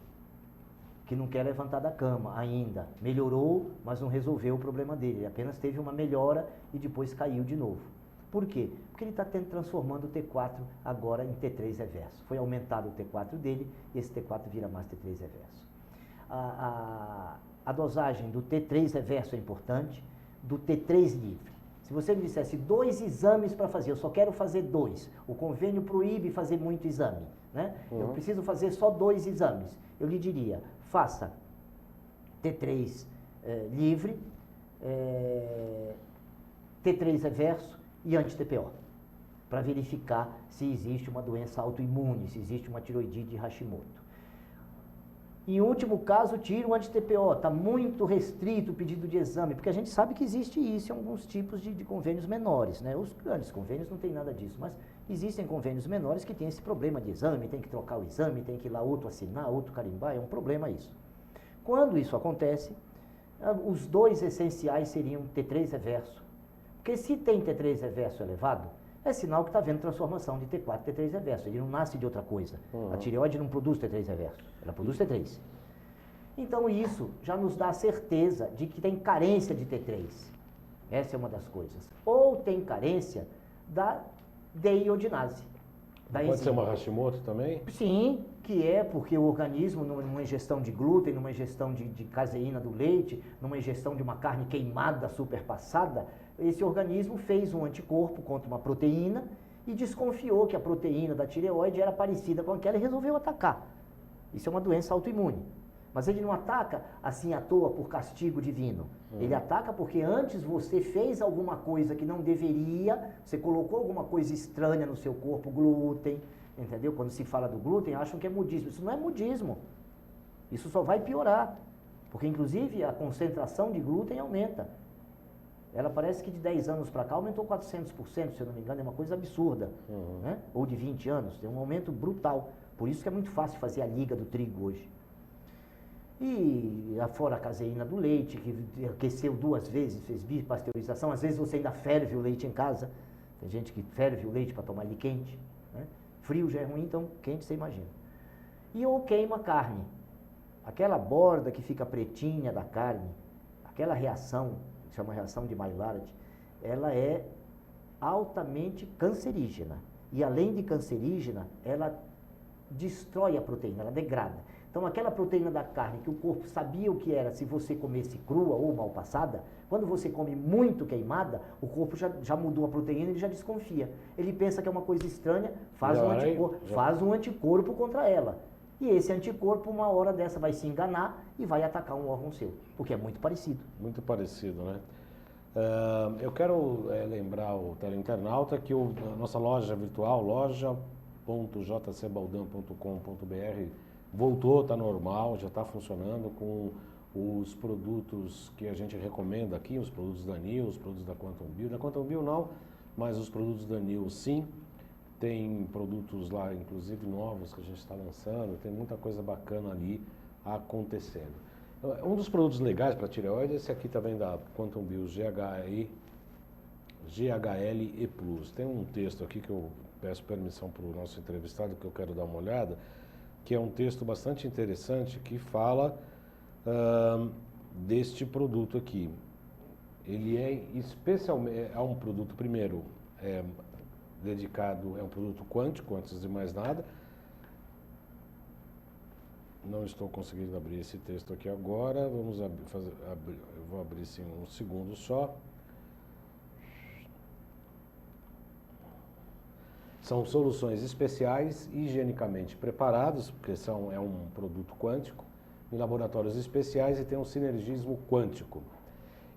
que não quer levantar da cama ainda. Melhorou, mas não resolveu o problema dele. Ele apenas teve uma melhora e depois caiu de novo. Por quê? Porque ele está transformando o T4 agora em T3 reverso. Foi aumentado o T4 dele e esse T4 vira mais T3 reverso. A dosagem do T3 reverso é importante, do T3 livre. Se você me dissesse 2 exames para fazer, eu só quero fazer 2. O convênio proíbe fazer muito exame, né? Eu preciso fazer só 2 exames. Eu lhe diria, faça T3 livre, T3 reverso e anti-TPO, para verificar se existe uma doença autoimune, se existe uma tiroidite Hashimoto. Em último caso, tira o anti-TPO, está muito restrito o pedido de exame, porque a gente sabe que existe isso em alguns tipos de convênios menores, né? Os grandes convênios não tem nada disso, mas existem convênios menores que têm esse problema de exame, tem que trocar o exame, tem que ir lá outro assinar, outro carimbar, é um problema isso. Quando isso acontece, os 2 essenciais seriam T3 reverso, porque se tem T3 reverso elevado, é sinal que está havendo transformação de T4 e T3 reverso. Ele não nasce de outra coisa. A tireoide não produz T3 reverso, ela produz T3. Então isso já nos dá a certeza de que tem carência de T3. Essa é uma das coisas. Ou tem carência da deiodinase. Pode ser uma Hashimoto também? Sim, que é porque o organismo, numa ingestão de glúten, numa ingestão de caseína do leite, numa ingestão de uma carne queimada, superpassada, esse organismo fez um anticorpo contra uma proteína e desconfiou que a proteína da tireoide era parecida com aquela e resolveu atacar. Isso é uma doença autoimune. Mas ele não ataca assim à toa por castigo divino. Ele ataca porque antes você fez alguma coisa que não deveria, você colocou alguma coisa estranha no seu corpo, glúten, entendeu? Quando se fala do glúten, acham que é mudismo. Isso não é mudismo. Isso só vai piorar. Porque, inclusive, a concentração de glúten aumenta. Ela parece que de 10 anos para cá aumentou 400%, se eu não me engano, é uma coisa absurda. Né? Ou de 20 anos, tem um aumento brutal. Por isso que é muito fácil fazer a liga do trigo hoje. E fora a caseína do leite, que aqueceu 2 vezes, fez bipasteurização. Às vezes você ainda ferve o leite em casa. Tem gente que ferve o leite para tomar ele quente. Né? Frio já é ruim, então quente você imagina. E ou queima a carne. Aquela borda que fica pretinha da carne, aquela reação, chama reação de Maillard, ela é altamente cancerígena. E além de cancerígena, ela destrói a proteína, ela degrada. Então aquela proteína da carne que o corpo sabia o que era se você comesse crua ou mal passada, quando você come muito queimada, o corpo já mudou a proteína e ele já desconfia. Ele pensa que é uma coisa estranha, faz um anticorpo contra ela. E esse anticorpo, uma hora dessa, vai se enganar e vai atacar um órgão seu, porque é muito parecido. Muito parecido, né? Eu quero lembrar o teleinternauta que a nossa loja virtual, loja.jcbaldan.com.br, voltou, está normal, já está funcionando com os produtos que a gente recomenda aqui, os produtos da NIL, os produtos da Quantum Bio. Da Quantum Bio não, mas os produtos da NIL sim. Tem produtos lá, inclusive novos, que a gente está lançando, tem muita coisa bacana ali acontecendo. Um dos produtos legais para tireoide é esse aqui também da Quantum Bio, GHLE+. Tem um texto aqui que eu peço permissão para o nosso entrevistado, que eu quero dar uma olhada, que é um texto bastante interessante que fala deste produto aqui. Ele é especialmente, é um produto, primeiro, dedicado, é um produto quântico, antes de mais nada. Não estou conseguindo abrir esse texto aqui agora, vamos eu vou abrir sim um segundo só. São soluções especiais, higienicamente preparadas, porque é um produto quântico, em laboratórios especiais e tem um sinergismo quântico.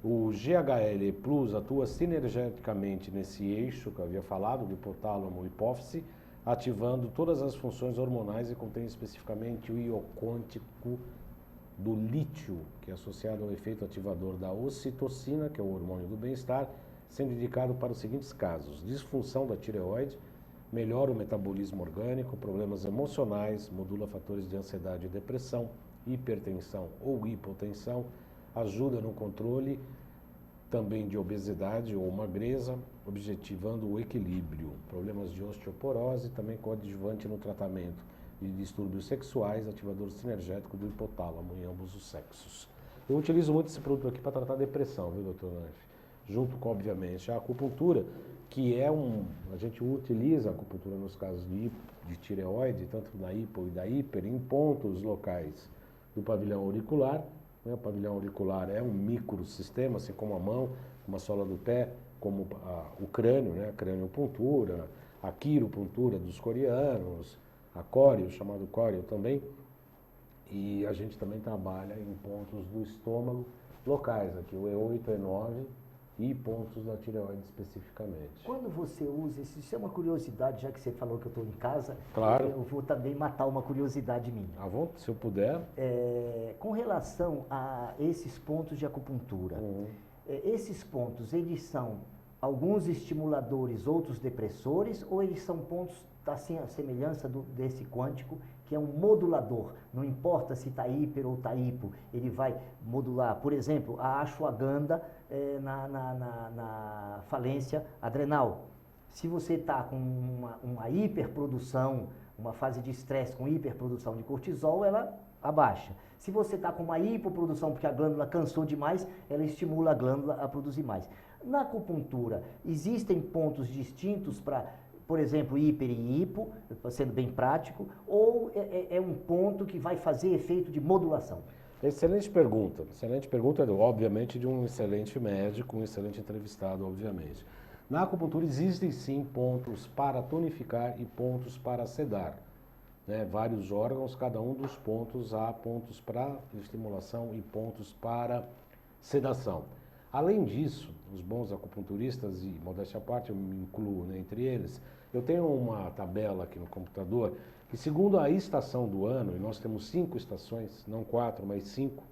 O GHL Plus atua sinergeticamente nesse eixo que eu havia falado, do hipotálamo e hipófise, ativando todas as funções hormonais e contém especificamente o íon quântico do lítio, que é associado ao efeito ativador da ocitocina, que é o hormônio do bem-estar, sendo indicado para os seguintes casos: disfunção da tireoide, melhora o metabolismo orgânico, problemas emocionais, modula fatores de ansiedade e depressão, hipertensão ou hipotensão, ajuda no controle também de obesidade ou magreza, objetivando o equilíbrio. Problemas de osteoporose, também coadjuvante no tratamento de distúrbios sexuais, ativador sinergético do hipotálamo em ambos os sexos. Eu utilizo muito esse produto aqui para tratar depressão, viu, doutor Nanf? Junto com, obviamente, a acupuntura, que é a gente utiliza a acupuntura nos casos de tireoide, tanto na hipo e da hiper, em pontos locais do pavilhão auricular. O pavilhão auricular é um microsistema, assim como a mão, como a sola do pé, como o crânio, né? A craniopuntura, a quiropuntura dos coreanos, a córeo, chamado córeo também. E a gente também trabalha em pontos do estômago locais, aqui o E8, E9 e pontos da tireoide especificamente. Quando você usa isso é uma curiosidade, já que você falou que eu estou em casa, claro. Eu vou também matar uma curiosidade minha. Se eu puder. Com relação a esses pontos de acupuntura, esses pontos, eles são alguns estimuladores, outros depressores, ou eles são pontos, assim, a semelhança desse quântico, que é um modulador, não importa se está hiper ou está hipo, ele vai modular, por exemplo, a ashwagandha na falência adrenal. Se você está com uma hiperprodução, uma fase de estresse com hiperprodução de cortisol, ela abaixa. Se você está com uma hipoprodução, porque a glândula cansou demais, ela estimula a glândula a produzir mais. Na acupuntura, existem pontos distintos para, por exemplo, hiper e hipo, sendo bem prático, ou é um ponto que vai fazer efeito de modulação? Excelente pergunta, obviamente, de um excelente médico, um excelente entrevistado, obviamente. Na acupuntura existem sim pontos para tonificar e pontos para sedar. Né? Vários órgãos, cada um dos pontos há pontos para estimulação e pontos para sedação. Além disso, os bons acupunturistas, e modéstia à parte, eu me incluo, né, entre eles, eu tenho uma tabela aqui no computador que, segundo a estação do ano, e nós temos 5 estações, não 4, mas 5,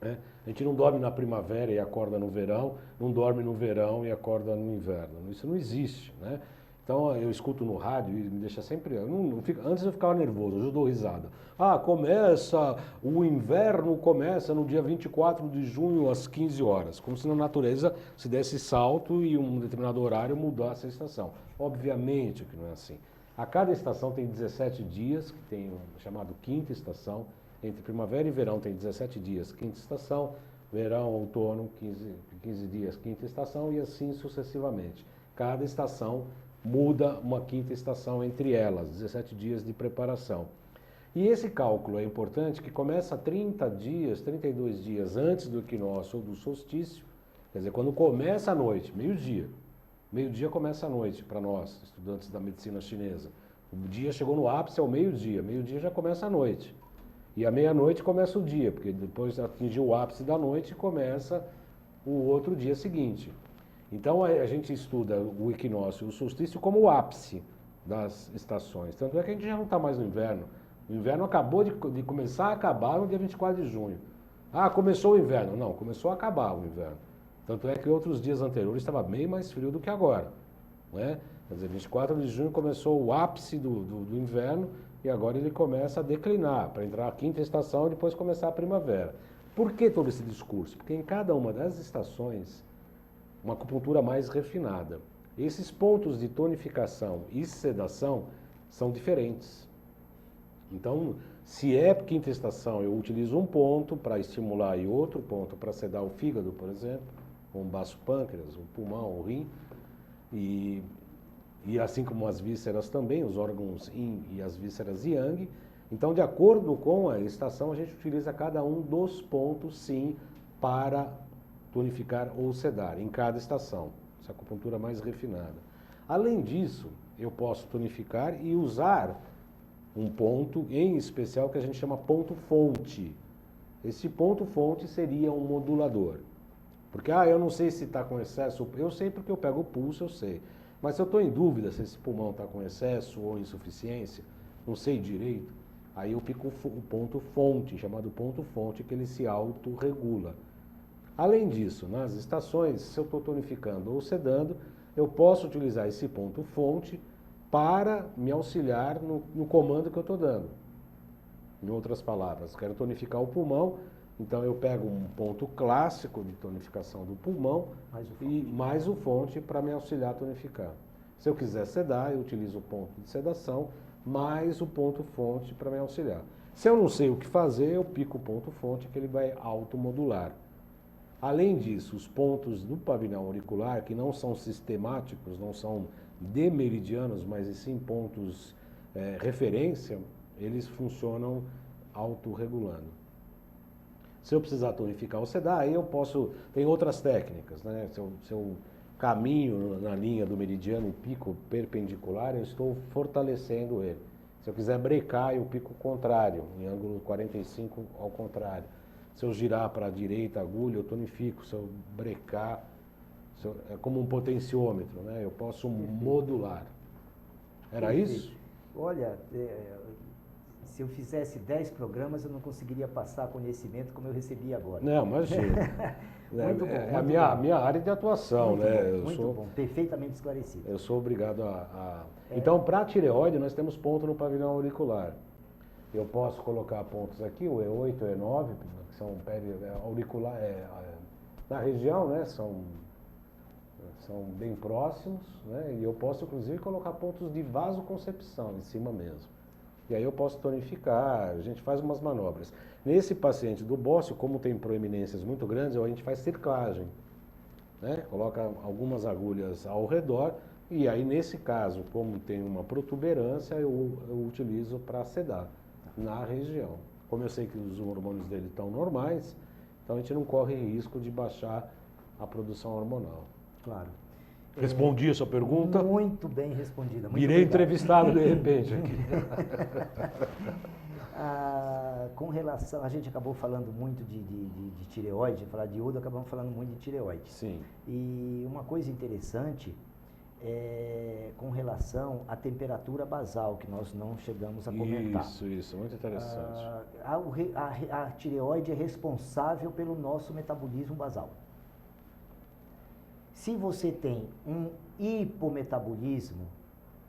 né? A gente não dorme na primavera e acorda no verão, não dorme no verão e acorda no inverno. Isso não existe, né? Então eu escuto no rádio e me deixa sempre... antes eu ficava nervoso, hoje eu dou risada. O inverno começa no dia 24 de junho às 15 horas, como se na natureza se desse salto e um determinado horário mudasse a estação. Obviamente que não é assim. A cada estação tem 17 dias, que tem o chamado quinta estação. Entre primavera e verão tem 17 dias, quinta estação. Verão, outono, 15 dias, quinta estação, e assim sucessivamente. Cada estação muda uma quinta estação entre elas, 17 dias de preparação. E esse cálculo é importante, que começa 30 dias, 32 dias antes do equinócio ou do solstício, quer dizer, quando começa a noite, meio-dia. Meio-dia começa a noite para nós, estudantes da medicina chinesa. O dia chegou no ápice ao meio-dia já começa a noite. E à meia-noite começa o dia, porque depois atingiu o ápice da noite e começa o outro dia seguinte. Então a gente estuda o equinócio e o solstício como o ápice das estações. Tanto é que a gente já não está mais no inverno. O inverno acabou de começar a acabar no dia 24 de junho. Começou o inverno. Não, começou a acabar o inverno. Tanto é que outros dias anteriores estava bem mais frio do que agora. Né? Quer dizer, 24 de junho começou o ápice do inverno e agora ele começa a declinar para entrar a quinta estação e depois começar a primavera. Por que todo esse discurso? Porque em cada uma das estações, uma acupuntura mais refinada. Esses pontos de tonificação e sedação são diferentes. Então, se é quinta estação, eu utilizo um ponto para estimular e outro ponto para sedar o fígado, por exemplo, ou um baço pâncreas, o pulmão, o rim, e assim como as vísceras também, os órgãos yin e as vísceras yang. Então, de acordo com a estação, a gente utiliza cada um dos pontos, sim, para tonificar ou sedar, em cada estação. Essa acupuntura mais refinada. Além disso, eu posso tonificar e usar um ponto em especial que a gente chama ponto-fonte. Esse ponto-fonte seria um modulador. Porque, eu não sei se está com excesso, eu sei porque eu pego o pulso, eu sei. Mas se eu estou em dúvida se esse pulmão está com excesso ou insuficiência, não sei direito, aí eu pico o ponto-fonte, chamado ponto-fonte, que ele se autorregula. Além disso, nas estações, se eu estou tonificando ou sedando, eu posso utilizar esse ponto-fonte para me auxiliar no comando que eu estou dando. Em outras palavras, quero tonificar o pulmão, então eu pego um ponto clássico de tonificação do pulmão e mais o fonte para me auxiliar a tonificar. Se eu quiser sedar, eu utilizo o ponto de sedação mais o ponto fonte para me auxiliar. Se eu não sei o que fazer, eu pico o ponto fonte que ele vai automodular. Além disso, os pontos do pavilhão auricular, que não são sistemáticos, não são demeridianos, mas sim pontos referência, eles funcionam autorregulando. Se eu precisar tonificar ou sedar, aí eu posso... Tem outras técnicas, né? Se eu caminho na linha do meridiano e pico perpendicular, eu estou fortalecendo ele. Se eu quiser brecar, eu pico o contrário, em ângulo 45 ao contrário. Se eu girar para a direita a agulha, eu tonifico. Se eu brecar, é como um potenciômetro, né? Eu posso modular. Era isso? Olha, se eu fizesse 10 programas, eu não conseguiria passar conhecimento como eu recebi agora. Não, imagina. Muito bom, é a minha área de atuação, muito né? Bom, muito bom, perfeitamente esclarecido. Eu sou obrigado a... Então, para a tireoide, nós temos ponto no pavilhão auricular. Eu posso colocar pontos aqui, o E8, o E9, que são auricular, na região, né? São bem próximos, né? E eu posso, inclusive, colocar pontos de vasoconcepção em cima mesmo. E aí eu posso tonificar, a gente faz umas manobras. Nesse paciente do bócio, como tem proeminências muito grandes, a gente faz circlagem, né? Coloca algumas agulhas ao redor e aí, nesse caso, como tem uma protuberância, eu utilizo para sedar na região. Como eu sei que os hormônios dele estão normais, então a gente não corre risco de baixar a produção hormonal. Claro. Respondi a sua pergunta? Muito bem respondida. Muito Virei obrigado. entrevistado de repente aqui. Com relação, a gente acabou falando muito de tireoide, falar de iodo, acabamos falando muito de tireoide. Sim. E uma coisa interessante é com relação à temperatura basal, que nós não chegamos a comentar. Isso, muito interessante. A tireoide é responsável pelo nosso metabolismo basal. Se você tem um hipometabolismo,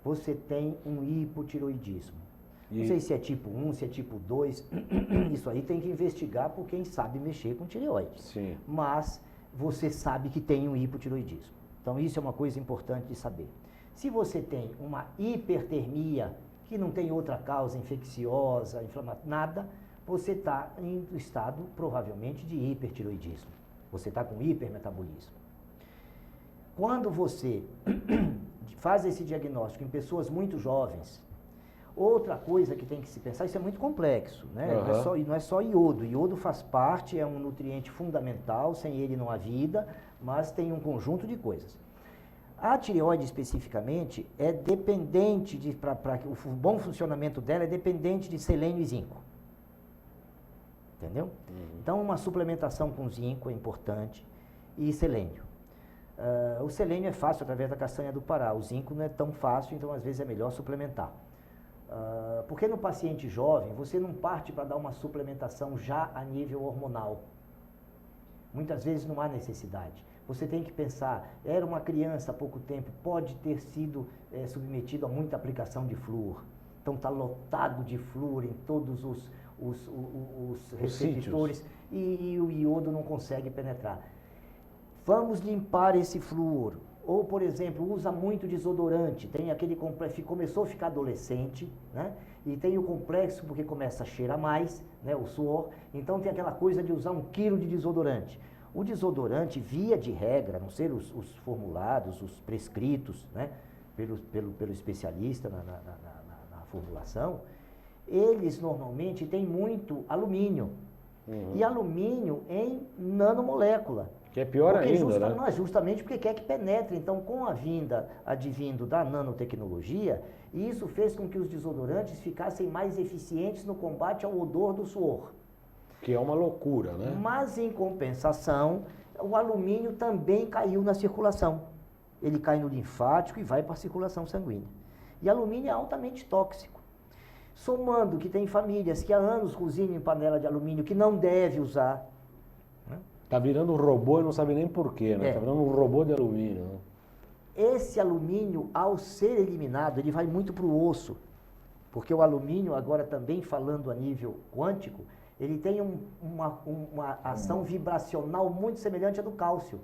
você tem um hipotiroidismo. Não sei se é tipo 1, se é tipo 2, isso aí tem que investigar por quem sabe mexer com tireoide. Sim. Mas você sabe que tem um hipotiroidismo. Então isso é uma coisa importante de saber. Se você tem uma hipertermia, que não tem outra causa infecciosa, inflamatória, nada, você está em estado provavelmente de hipertiroidismo. Você está com hipermetabolismo. Quando você faz esse diagnóstico em pessoas muito jovens, outra coisa que tem que se pensar, isso é muito complexo, né? Uhum. Não é só iodo. Iodo faz parte, é um nutriente fundamental, sem ele não há vida, mas tem um conjunto de coisas. A tireoide especificamente é dependente, para o bom funcionamento dela, é dependente de selênio e zinco. Entendeu? Então uma suplementação com zinco é importante e selênio. O selênio é fácil através da castanha do Pará, o zinco não é tão fácil, então às vezes é melhor suplementar. Porque no paciente jovem, você não parte para dar uma suplementação já a nível hormonal. Muitas vezes não há necessidade. Você tem que pensar, era uma criança há pouco tempo, pode ter sido submetido a muita aplicação de flúor. Então está lotado de flúor em todos os receptores e o iodo não consegue penetrar. Vamos limpar esse flúor. Ou, por exemplo, usa muito desodorante, tem aquele complexo, começou a ficar adolescente, né? E tem o complexo porque começa a cheirar mais, né? O suor, então tem aquela coisa de usar 1 quilo de desodorante. O desodorante, via de regra, a não ser os formulados, os prescritos, né? Pelo especialista na formulação, eles normalmente têm muito alumínio. E alumínio em nanomolécula. Que é pior ainda, né? Não é justamente porque quer que penetre. Então, com a vinda advindo da nanotecnologia, isso fez com que os desodorantes ficassem mais eficientes no combate ao odor do suor. Que é uma loucura, né? Mas, em compensação, o alumínio também caiu na circulação. Ele cai no linfático e vai para a circulação sanguínea. E alumínio é altamente tóxico. Somando que tem famílias que há anos cozinham em panela de alumínio que não deve usar. Tá virando um robô e não sabe nem porquê, né? Tá virando um robô de alumínio. Né? Esse alumínio, ao ser eliminado, ele vai muito para o osso, porque o alumínio, agora também falando a nível quântico, ele tem uma ação vibracional muito semelhante à do cálcio.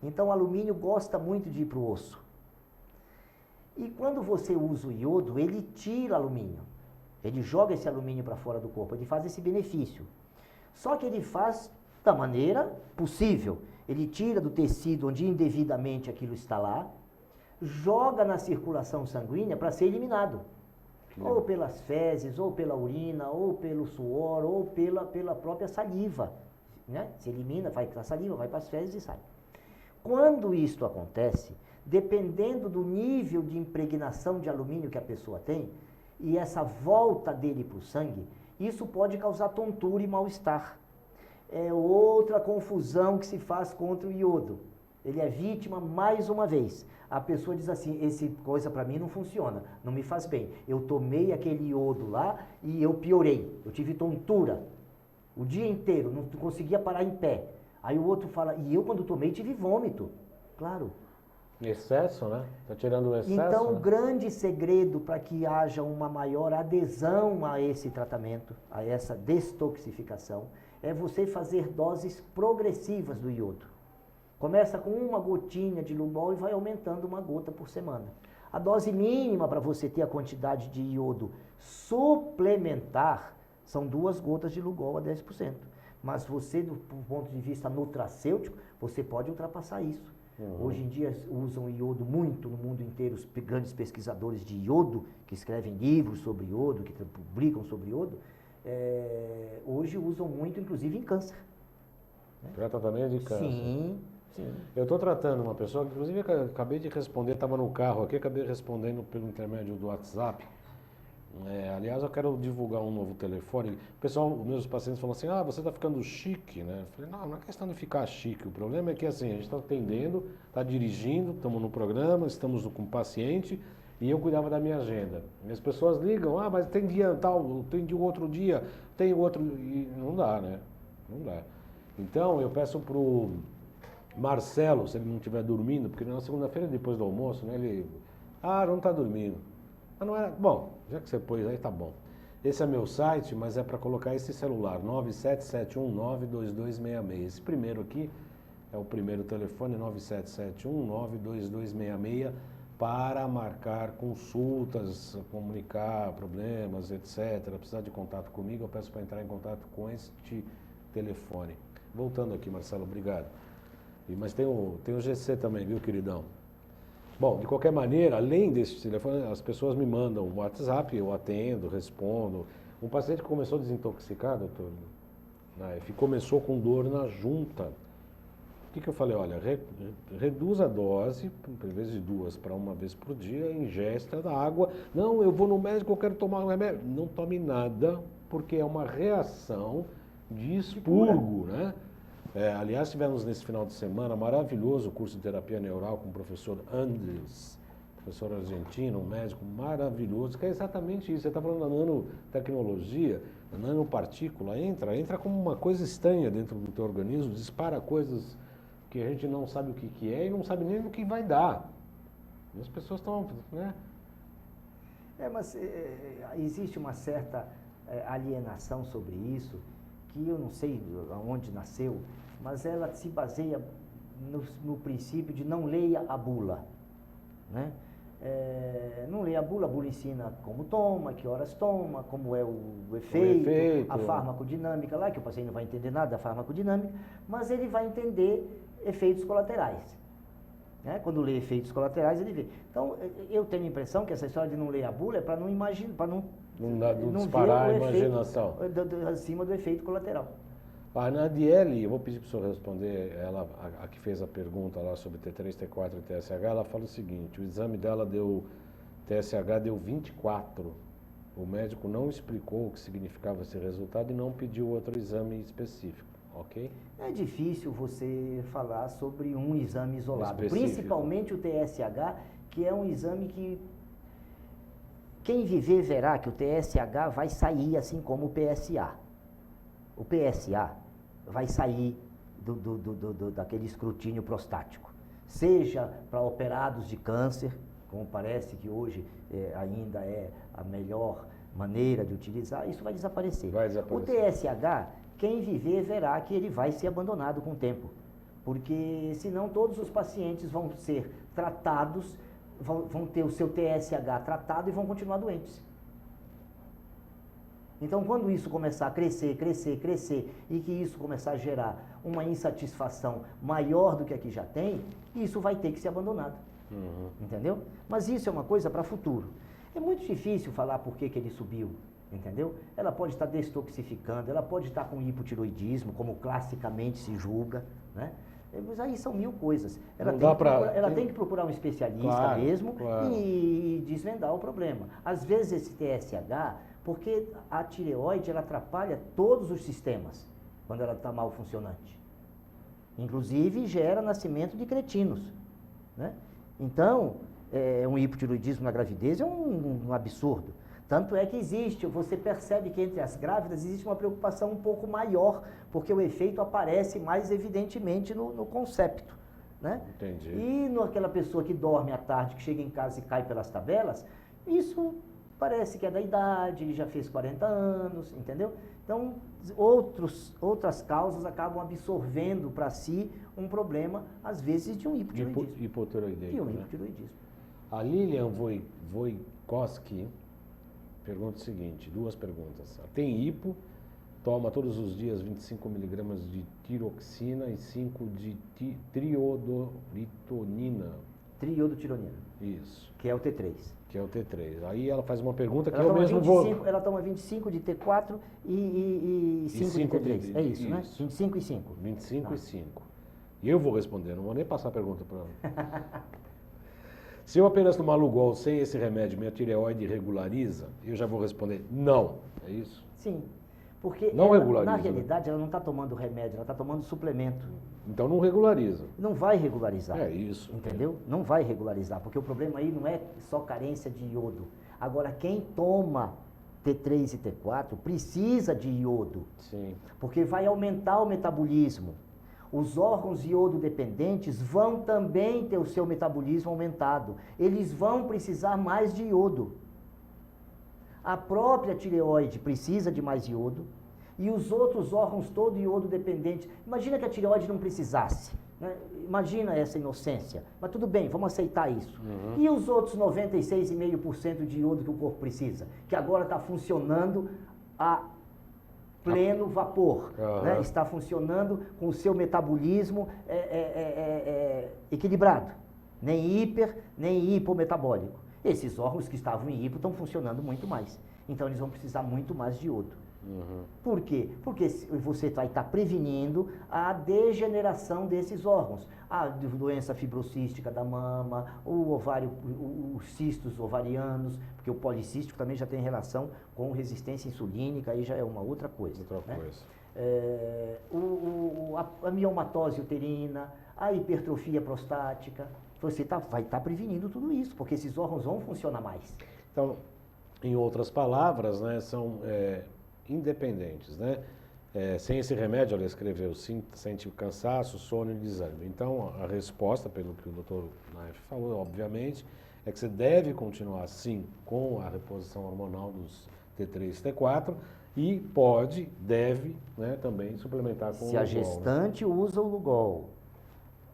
Então o alumínio gosta muito de ir para o osso. E quando você usa o iodo, ele tira alumínio. Ele joga esse alumínio para fora do corpo, ele faz esse benefício. Só que ele faz da maneira possível. Ele tira do tecido onde indevidamente aquilo está lá, joga na circulação sanguínea para ser eliminado. Ou pelas fezes, ou pela urina, ou pelo suor, ou pela própria saliva. Né? Se elimina, vai para a saliva, vai para as fezes e sai. Quando isto acontece, dependendo do nível de impregnação de alumínio que a pessoa tem, e essa volta dele para o sangue, isso pode causar tontura e mal-estar. É outra confusão que se faz contra o iodo. Ele é vítima mais uma vez. A pessoa diz assim, essa coisa para mim não funciona, não me faz bem. Eu tomei aquele iodo lá e eu piorei. Eu tive tontura o dia inteiro, não conseguia parar em pé. Aí o outro fala, e eu quando tomei tive vômito. Claro. Excesso, né? Tá tirando o excesso. Então, né? o grande segredo para que haja uma maior adesão a esse tratamento, a essa destoxificação, é você fazer doses progressivas do iodo. Começa com uma gotinha de Lugol e vai aumentando uma gota por semana. A dose mínima para você ter a quantidade de iodo suplementar são 2 gotas de Lugol a 10%. Mas você, do ponto de vista nutracêutico, você pode ultrapassar isso. Hoje em dia usam iodo muito no mundo inteiro, os grandes pesquisadores de iodo, que escrevem livros sobre iodo, que publicam sobre iodo, hoje usam muito, inclusive, em câncer. Para tratamento de câncer. Sim, sim. Eu estou tratando uma pessoa, que inclusive acabei de responder, estava no carro aqui, acabei respondendo pelo intermédio do WhatsApp. Aliás, eu quero divulgar um novo telefone. O pessoal, os meus pacientes falam assim, você está ficando chique, né? Eu falei, não é questão de ficar chique. O problema é que assim, a gente está atendendo, está dirigindo, estamos no programa, estamos com o paciente e eu cuidava da minha agenda. E as pessoas ligam, mas tem dia tal, tem de outro dia, tem outro... E não dá, né? Não dá. Então, eu peço pro Marcelo, se ele não estiver dormindo, porque na segunda-feira, depois do almoço, né, ele... não está dormindo. Mas não era... Bom, já que você pôs aí, tá bom. Esse é meu site, mas é para colocar esse celular, 977192266. Esse primeiro aqui é o primeiro telefone, 977192266, para marcar consultas, comunicar problemas, etc. Precisar de contato comigo, eu peço para entrar em contato com este telefone. Voltando aqui, Marcelo, obrigado. Mas tem o GC também, viu, queridão? Bom, de qualquer maneira, além desse telefone, as pessoas me mandam o WhatsApp, eu atendo, respondo. Um paciente que começou desintoxicado, doutor, começou com dor na junta. O que eu falei? Olha, reduz a dose, em vez de 2 para 1 vez por dia, ingesta da água. Não, eu vou no médico, eu quero tomar um remédio. Não tome nada, porque é uma reação de expurgo, né? Aliás, tivemos nesse final de semana maravilhoso curso de terapia neural com o professor Andres, professor argentino, um médico maravilhoso, que é exatamente isso. Você está falando da nanotecnologia, da nanopartícula, entra como uma coisa estranha dentro do teu organismo, dispara coisas que a gente não sabe o que é e não sabe nem o que vai dar. E as pessoas estão, né? Mas existe uma certa alienação sobre isso, que eu não sei aonde nasceu, mas ela se baseia no princípio de não leia a bula, né? Não leia a bula ensina como toma, que horas toma, como é o efeito, a farmacodinâmica lá, que o paciente não vai entender nada da farmacodinâmica, mas ele vai entender efeitos colaterais. Né? Quando lê efeitos colaterais, ele vê. Então, eu tenho a impressão que essa história de não ler a bula é para não imaginar, para não disparar a imaginação. Acima do efeito colateral. A Nadiele, eu vou pedir para o senhor responder, ela, a que fez a pergunta lá sobre T3, T4 e TSH, ela fala o seguinte, o exame dela deu, TSH deu 24, o médico não explicou o que significava esse resultado e não pediu outro exame específico, ok? É difícil você falar sobre um exame isolado, específico. Principalmente o TSH, que é um exame que quem viver verá que o TSH vai sair assim como o PSA. O PSA vai sair daquele escrutínio prostático. seja para operados de câncer, como parece que hoje ainda é a melhor maneira de utilizar, isso vai desaparecer. O TSH, quem viver verá que ele vai ser abandonado com o tempo, porque senão todos os pacientes vão ser tratados, vão ter o seu TSH tratado e vão continuar doentes. Então, quando isso começar a crescer, e que isso começar a gerar uma insatisfação maior do que a que já tem, isso vai ter que ser abandonado. Entendeu? Mas isso é uma coisa para futuro. É muito difícil falar por que ele subiu, entendeu? Ela pode estar destoxificando, ela pode estar com hipotiroidismo, como classicamente se julga, né? Mas aí são mil coisas. Ela tem que procurar um especialista mesmo e desvendar o problema. Às vezes esse TSH, porque a tireoide ela atrapalha todos os sistemas quando ela está mal funcionante. Inclusive gera nascimento de cretinos, né? Então, um hipotiroidismo na gravidez é um absurdo. Tanto é que você percebe que entre as grávidas existe uma preocupação um pouco maior, porque o efeito aparece mais evidentemente no concepto, né? Entendi. E naquela pessoa que dorme à tarde, que chega em casa e cai pelas tabelas, isso parece que é da idade, já fez 40 anos, entendeu? Então, outras causas acabam absorvendo para si um problema, às vezes, de um hipotiroidismo. Hipotiroidismo. E um hipotiroidismo. A Lilian Wojkowski pergunta o seguinte, duas perguntas. Tem hipo, toma todos os dias 25 miligramas de tiroxina e 5 de triodolitonina. Triodotironina. Isso. Que é o T3. Que é o T3. Aí ela faz uma pergunta que ela eu mesmo vou... Ela toma 25 de T4 e 5 de T3. É isso, né? 25 e 5. 25 e 5. E eu vou responder, não vou nem passar a pergunta para ela. Se eu apenas tomar Lugol sem esse remédio, minha tireoide regulariza? Eu já vou responder não. É isso? Sim. Porque não regulariza, na realidade ela não está tomando remédio, ela está tomando suplemento. Então não regulariza. Não vai regularizar. É isso. Entendeu? Não vai regularizar, porque o problema aí não é só carência de iodo. Agora, quem toma T3 e T4 precisa de iodo. Sim. Porque vai aumentar o metabolismo. Os órgãos iodo-dependentes vão também ter o seu metabolismo aumentado. Eles vão precisar mais de iodo. A própria tireoide precisa de mais iodo e os outros órgãos todo iodo dependentes. Imagina que a tireoide não precisasse, né? Imagina essa inocência. Mas tudo bem, vamos aceitar isso. E os outros 96,5% de iodo que o corpo precisa, que agora está funcionando a pleno vapor, né? Está funcionando com o seu metabolismo equilibrado, nem hiper, nem hipometabólico. Esses órgãos que estavam em hipo estão funcionando muito mais. Então, eles vão precisar muito mais de iodo. Por quê? Porque você vai estar prevenindo a degeneração desses órgãos. A doença fibrocística da mama, o ovário, os cistos ovarianos, porque o policístico também já tem relação com resistência insulínica, aí já é uma outra coisa. A miomatose uterina, a hipertrofia prostática. Você vai estar prevenindo tudo isso, porque esses órgãos vão funcionar mais. Então, em outras palavras, né, são independentes, né? Sem esse remédio, ela escreveu, sente cansaço, sono e desânimo. Então, a resposta, pelo que o Dr. Naif falou, obviamente, é que você deve continuar, sim, com a reposição hormonal dos T3 e T4 e deve, né, também suplementar com o Lugol. Se a gestante usa o Lugol,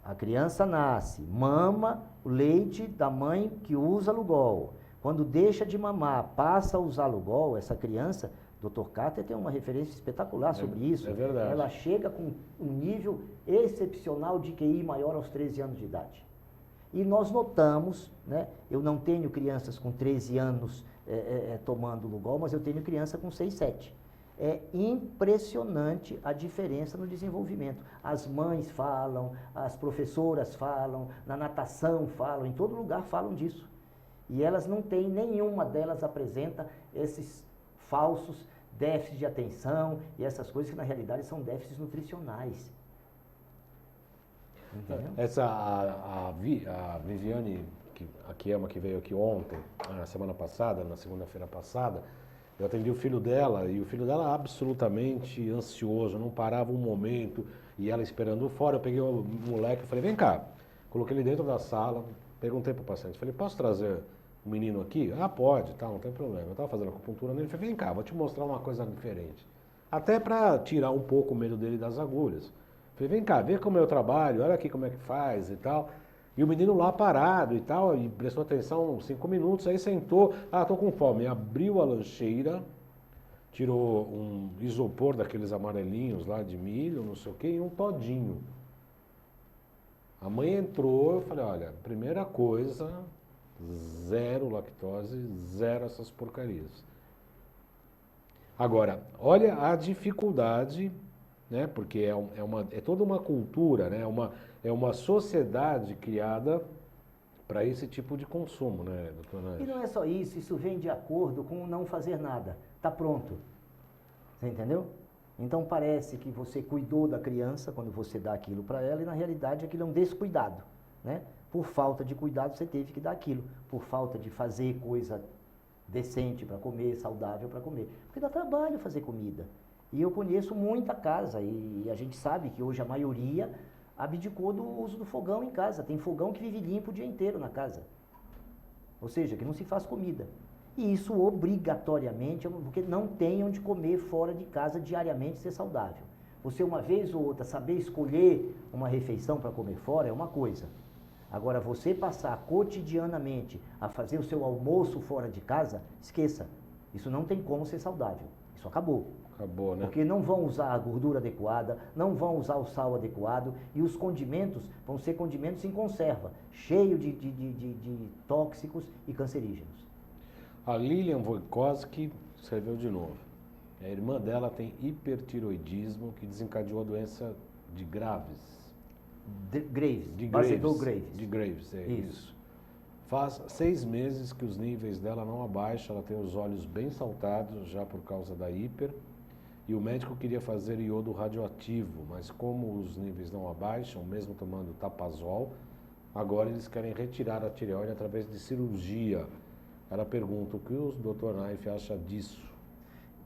a criança nasce, mama o leite da mãe que usa Lugol. Quando deixa de mamar, passa a usar Lugol, essa criança, Dr. Carter tem uma referência espetacular sobre isso. É verdade. Ela chega com um nível excepcional de QI maior aos 13 anos de idade. E nós notamos, né, eu não tenho crianças com 13 anos tomando Lugol, mas eu tenho criança com 6, 7. É impressionante a diferença no desenvolvimento. As mães falam, as professoras falam, na natação falam, em todo lugar falam disso. E elas não têm, nenhuma delas apresenta esses falsos déficits de atenção e essas coisas que na realidade são déficits nutricionais. Entendeu? A Viviane, que veio aqui ontem, na semana passada, na segunda-feira passada, eu atendi o filho dela, e o filho dela absolutamente ansioso, não parava um momento, e ela esperando fora. Eu peguei o moleque e falei, vem cá, Coloquei ele dentro da sala, perguntei para o paciente, falei, posso trazer o menino aqui? Ah, pode, tá, não tem problema. Eu estava fazendo acupuntura nele, falei, vem cá, vou te mostrar uma coisa diferente. Até para tirar um pouco o medo dele das agulhas. Falei, vem cá, vê como é o trabalho, olha aqui como é que faz e tal. E o menino lá parado e tal, e prestou atenção uns 5 minutos, aí sentou, tô com fome. Abriu a lancheira, tirou um isopor daqueles amarelinhos lá de milho, não sei o quê, e um todinho. A mãe entrou, eu falei, olha, primeira coisa, 0 lactose, 0 essas porcarias. Agora, olha a dificuldade, né, porque é toda uma cultura, né, é uma sociedade criada para esse tipo de consumo, né, doutor Nádia? E não é só isso vem de acordo com o não fazer nada. Está pronto. Você entendeu? Então parece que você cuidou da criança quando você dá aquilo para ela e na realidade aquilo é um descuidado, né? Por falta de cuidado você teve que dar aquilo, por falta de fazer coisa decente para comer, saudável para comer. Porque dá trabalho fazer comida. E eu conheço muita casa e a gente sabe que hoje a maioria abdicou do uso do fogão em casa. Tem fogão que vive limpo o dia inteiro na casa. Ou seja, que não se faz comida. E isso obrigatoriamente, porque não tem onde comer fora de casa diariamente ser saudável. Você uma vez ou outra saber escolher uma refeição para comer fora é uma coisa. Agora você passar cotidianamente a fazer o seu almoço fora de casa, esqueça. Isso não tem como ser saudável. Isso acabou. Acabou, né? Porque não vão usar a gordura adequada, não vão usar o sal adequado e os condimentos vão ser condimentos em conserva, cheio de tóxicos e cancerígenos. A Lilian Wojcicki escreveu de novo. A irmã dela tem hipertiroidismo que desencadeou a doença de Graves. Graves. De Graves, é isso. Faz 6 meses que os níveis dela não abaixam, ela tem os olhos bem saltados já por causa da hiper. E o médico queria fazer iodo radioativo, mas como os níveis não abaixam, mesmo tomando Tapazol, agora eles querem retirar a tireoide através de cirurgia. Ela pergunta o que o Dr. Naif acha disso.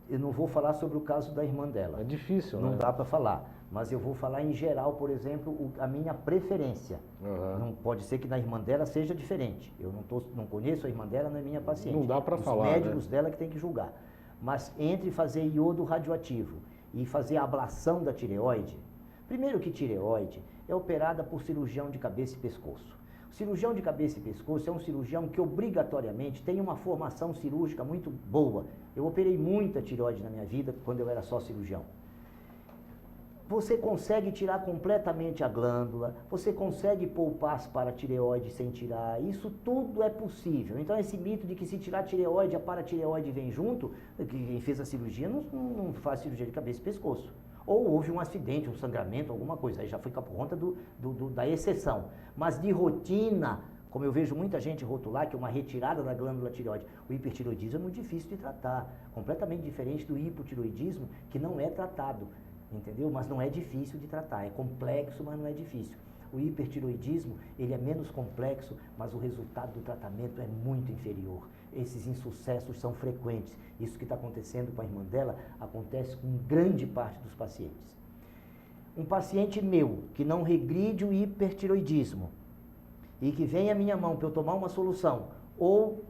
Eu não vou falar sobre o caso da irmã dela. É difícil, né? Não dá para falar. Mas eu vou falar em geral, por exemplo, a minha preferência. Uhum. Não pode ser que na irmã dela seja diferente. Eu não conheço a irmã dela, não é minha paciente. Não dá para falar, os médicos né? dela que tem que julgar. Mas entre fazer iodo radioativo e fazer a ablação da tireoide, primeiro que tireoide é operada por cirurgião de cabeça e pescoço. O cirurgião de cabeça e pescoço é um cirurgião que obrigatoriamente tem uma formação cirúrgica muito boa. Eu operei muita tireoide na minha vida quando eu era só cirurgião. Você consegue tirar completamente a glândula, você consegue poupar as paratireoides sem tirar, isso tudo é possível. Então esse mito de que se tirar a tireoide, a paratireoide vem junto, quem fez a cirurgia não faz cirurgia de cabeça e pescoço. Ou houve um acidente, um sangramento, alguma coisa, aí já fica por conta da exceção. Mas de rotina, como eu vejo muita gente rotular, que é uma retirada da glândula tireoide, o hipertiroidismo é muito difícil de tratar, completamente diferente do hipotiroidismo, que não é tratado, entendeu? Mas não é difícil de tratar, é complexo, mas não é difícil. O hipertiroidismo, ele é menos complexo, mas o resultado do tratamento é muito inferior. Esses insucessos são frequentes. Isso que está acontecendo com a irmã dela, acontece com grande parte dos pacientes. Um paciente meu, que não regride o hipertiroidismo, e que vem à minha mão para eu tomar uma solução, ou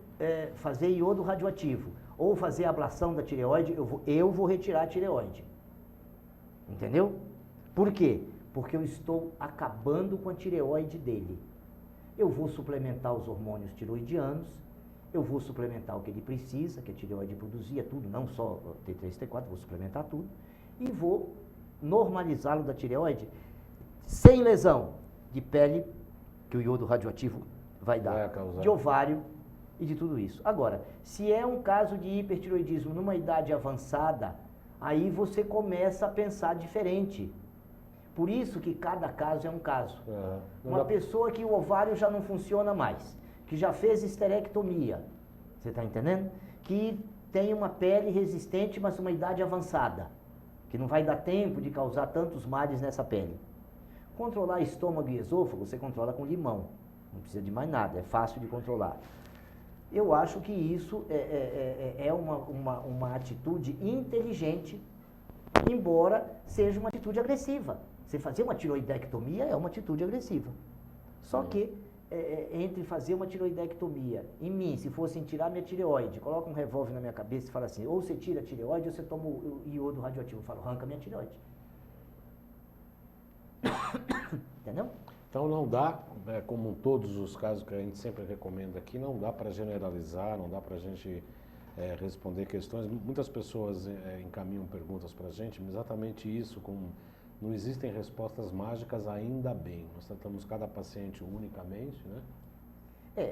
fazer iodo radioativo, ou fazer ablação da tireoide, eu vou retirar a tireoide. Entendeu? Por quê? Porque eu estou acabando com a tireoide dele. Eu vou suplementar os hormônios tiroidianos, eu vou suplementar o que ele precisa, que a tireoide produzia tudo, não só T3, T4, vou suplementar tudo, e vou normalizá-lo da tireoide sem lesão de pele, que o iodo radioativo vai dar, de ovário e de tudo isso. Agora, se é um caso de hipertiroidismo numa idade avançada, aí você começa a pensar diferente. Por isso que cada caso é um caso. Uma pessoa que o ovário já não funciona mais, que já fez esterectomia, você está entendendo? Que tem uma pele resistente, mas uma idade avançada, que não vai dar tempo de causar tantos males nessa pele. Controlar estômago e esôfago, você controla com limão. Não precisa de mais nada, é fácil de controlar. Eu acho que isso é uma atitude inteligente, embora seja uma atitude agressiva. Você fazer uma tiroidectomia é uma atitude agressiva. Só que entre fazer uma tiroidectomia, em mim, se fossem tirar minha tireoide, coloca um revólver na minha cabeça e fala assim, ou você tira a tireoide ou você toma o iodo radioativo. Eu falo, arranca minha tireoide. Entendeu? Então não dá, como todos os casos que a gente sempre recomenda aqui, não dá para generalizar, não dá para a gente responder questões. Muitas pessoas encaminham perguntas para a gente, exatamente isso, não existem respostas mágicas, ainda bem. Nós tratamos cada paciente unicamente, né?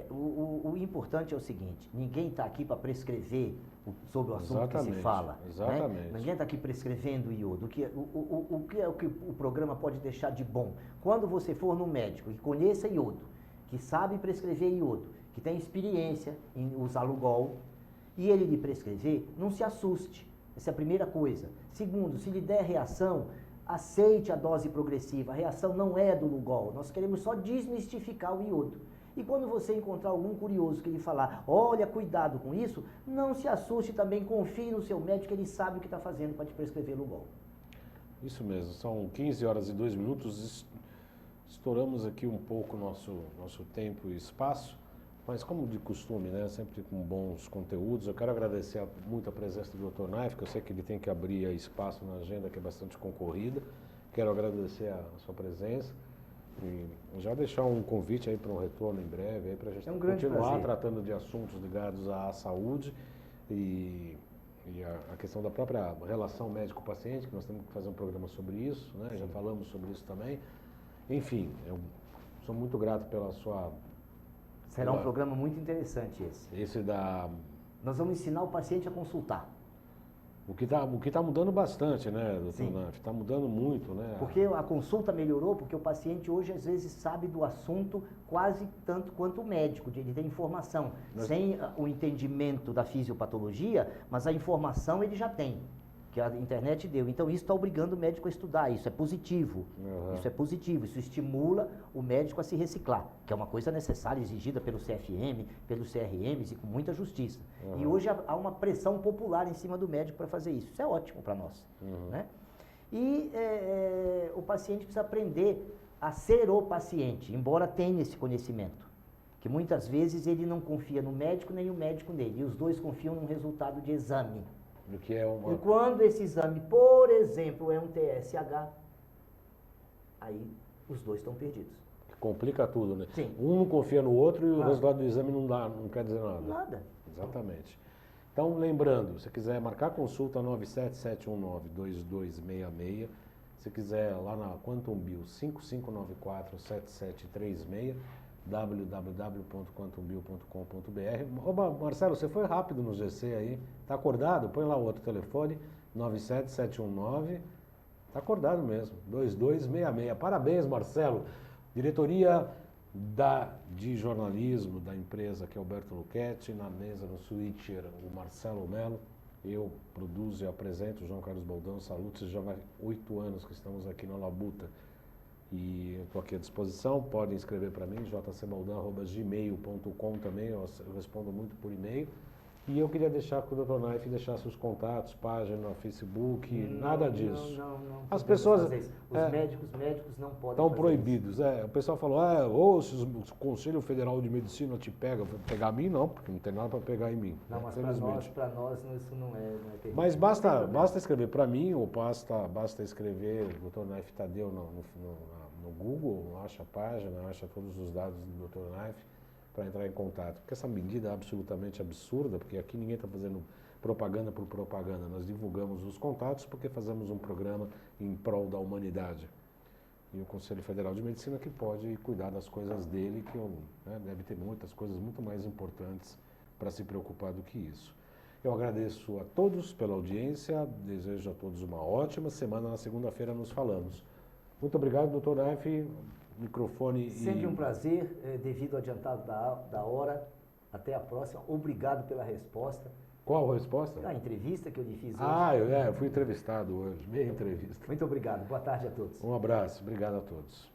O importante é o seguinte, ninguém está aqui para prescrever sobre o assunto que se fala. Exatamente. Né? Ninguém está aqui prescrevendo iodo. O que o programa pode deixar de bom? Quando você for no médico que conheça iodo, que sabe prescrever iodo, que tem experiência em usar Lugol, e ele lhe prescrever, não se assuste. Essa é a primeira coisa. Segundo, se lhe der reação, aceite a dose progressiva. A reação não é do Lugol. Nós queremos só desmistificar o iodo. E quando você encontrar algum curioso que lhe falar, olha, cuidado com isso, não se assuste também, confie no seu médico, ele sabe o que está fazendo para te prescrever Lugol. Isso mesmo, são 15 horas e 2 minutos, estouramos aqui um pouco nosso tempo e espaço, mas como de costume, né, sempre com bons conteúdos. Eu quero agradecer muito a presença do Dr. Naif, que eu sei que ele tem que abrir espaço na agenda que é bastante concorrida. Quero agradecer a sua presença. E já deixar um convite aí para um retorno em breve, para a gente continuar tratando de assuntos ligados à saúde e a questão da própria relação médico-paciente, que nós temos que fazer um programa sobre isso, né? Já falamos sobre isso também. Enfim, eu sou muito grato pela sua... Será um programa muito interessante esse. Nós vamos ensinar o paciente a consultar. O que tá mudando bastante, né, doutor Naif? Está mudando muito, né? Porque a consulta melhorou, porque o paciente hoje às vezes sabe do assunto quase tanto quanto o médico, ele tem informação. Sem o entendimento da fisiopatologia, mas a informação ele já tem, que a internet deu. Então isso está obrigando o médico a estudar, isso é positivo. Isso é positivo, isso estimula o médico a se reciclar, que é uma coisa necessária, exigida pelo CFM, pelos CRMs e com muita justiça. E hoje há uma pressão popular em cima do médico para fazer isso. Isso é ótimo para nós. Né? E o paciente precisa aprender a ser o paciente, embora tenha esse conhecimento. Que muitas vezes ele não confia no médico nem o médico nele, e os dois confiam num resultado de exame. E quando esse exame, por exemplo, é um TSH, aí os dois estão perdidos. Complica tudo, né? Sim. Um não confia no outro e o resultado do exame não quer dizer nada. Nada. Exatamente. Então, lembrando, se quiser marcar consulta, 97719-2266. Se quiser lá na Quantum Bio, 5594-7736, www.quantumbio.com.br. Oba, Marcelo, você foi rápido no GC aí. Tá acordado? Põe lá o outro telefone, 97719. Tá acordado mesmo, 2266. Parabéns, Marcelo. Diretoria de jornalismo da empresa que é Alberto Luchetti, na mesa no switcher o Marcelo Melo. Eu produzo e apresento o João Carlos Baldão Salutes, já vai 8 anos que estamos aqui na Labuta. E eu estou aqui à disposição, podem escrever para mim, jcbaldão@gmail.com também, eu respondo muito por e-mail. E eu queria deixar que o Dr. Naif deixasse os contatos, página, Facebook, nada disso. Não. As pessoas... Os médicos não podem estão proibidos. O pessoal falou, ou se o Conselho Federal de Medicina te pega, pegar a mim não, porque não tem nada para pegar em mim. Não, mas para nós isso não é terrível. Mas basta escrever para mim, ou basta escrever Dr. Naif Tadeu no Google, acha a página, acha todos os dados do Dr. Naif, para entrar em contato. Porque essa medida é absolutamente absurda, porque aqui ninguém está fazendo propaganda por propaganda. Nós divulgamos os contatos porque fazemos um programa em prol da humanidade. E o Conselho Federal de Medicina que pode cuidar das coisas dele, que deve ter muitas coisas muito mais importantes para se preocupar do que isso. Eu agradeço a todos pela audiência, desejo a todos uma ótima semana. Na segunda-feira nos falamos. Muito obrigado, doutor Naif. Microfone Sempre um prazer, devido ao adiantado da hora. Até a próxima. Obrigado pela resposta. Qual a resposta? A entrevista que eu lhe fiz hoje. Eu fui entrevistado hoje, meia entrevista. Muito obrigado. Boa tarde a todos. Um abraço. Obrigado a todos.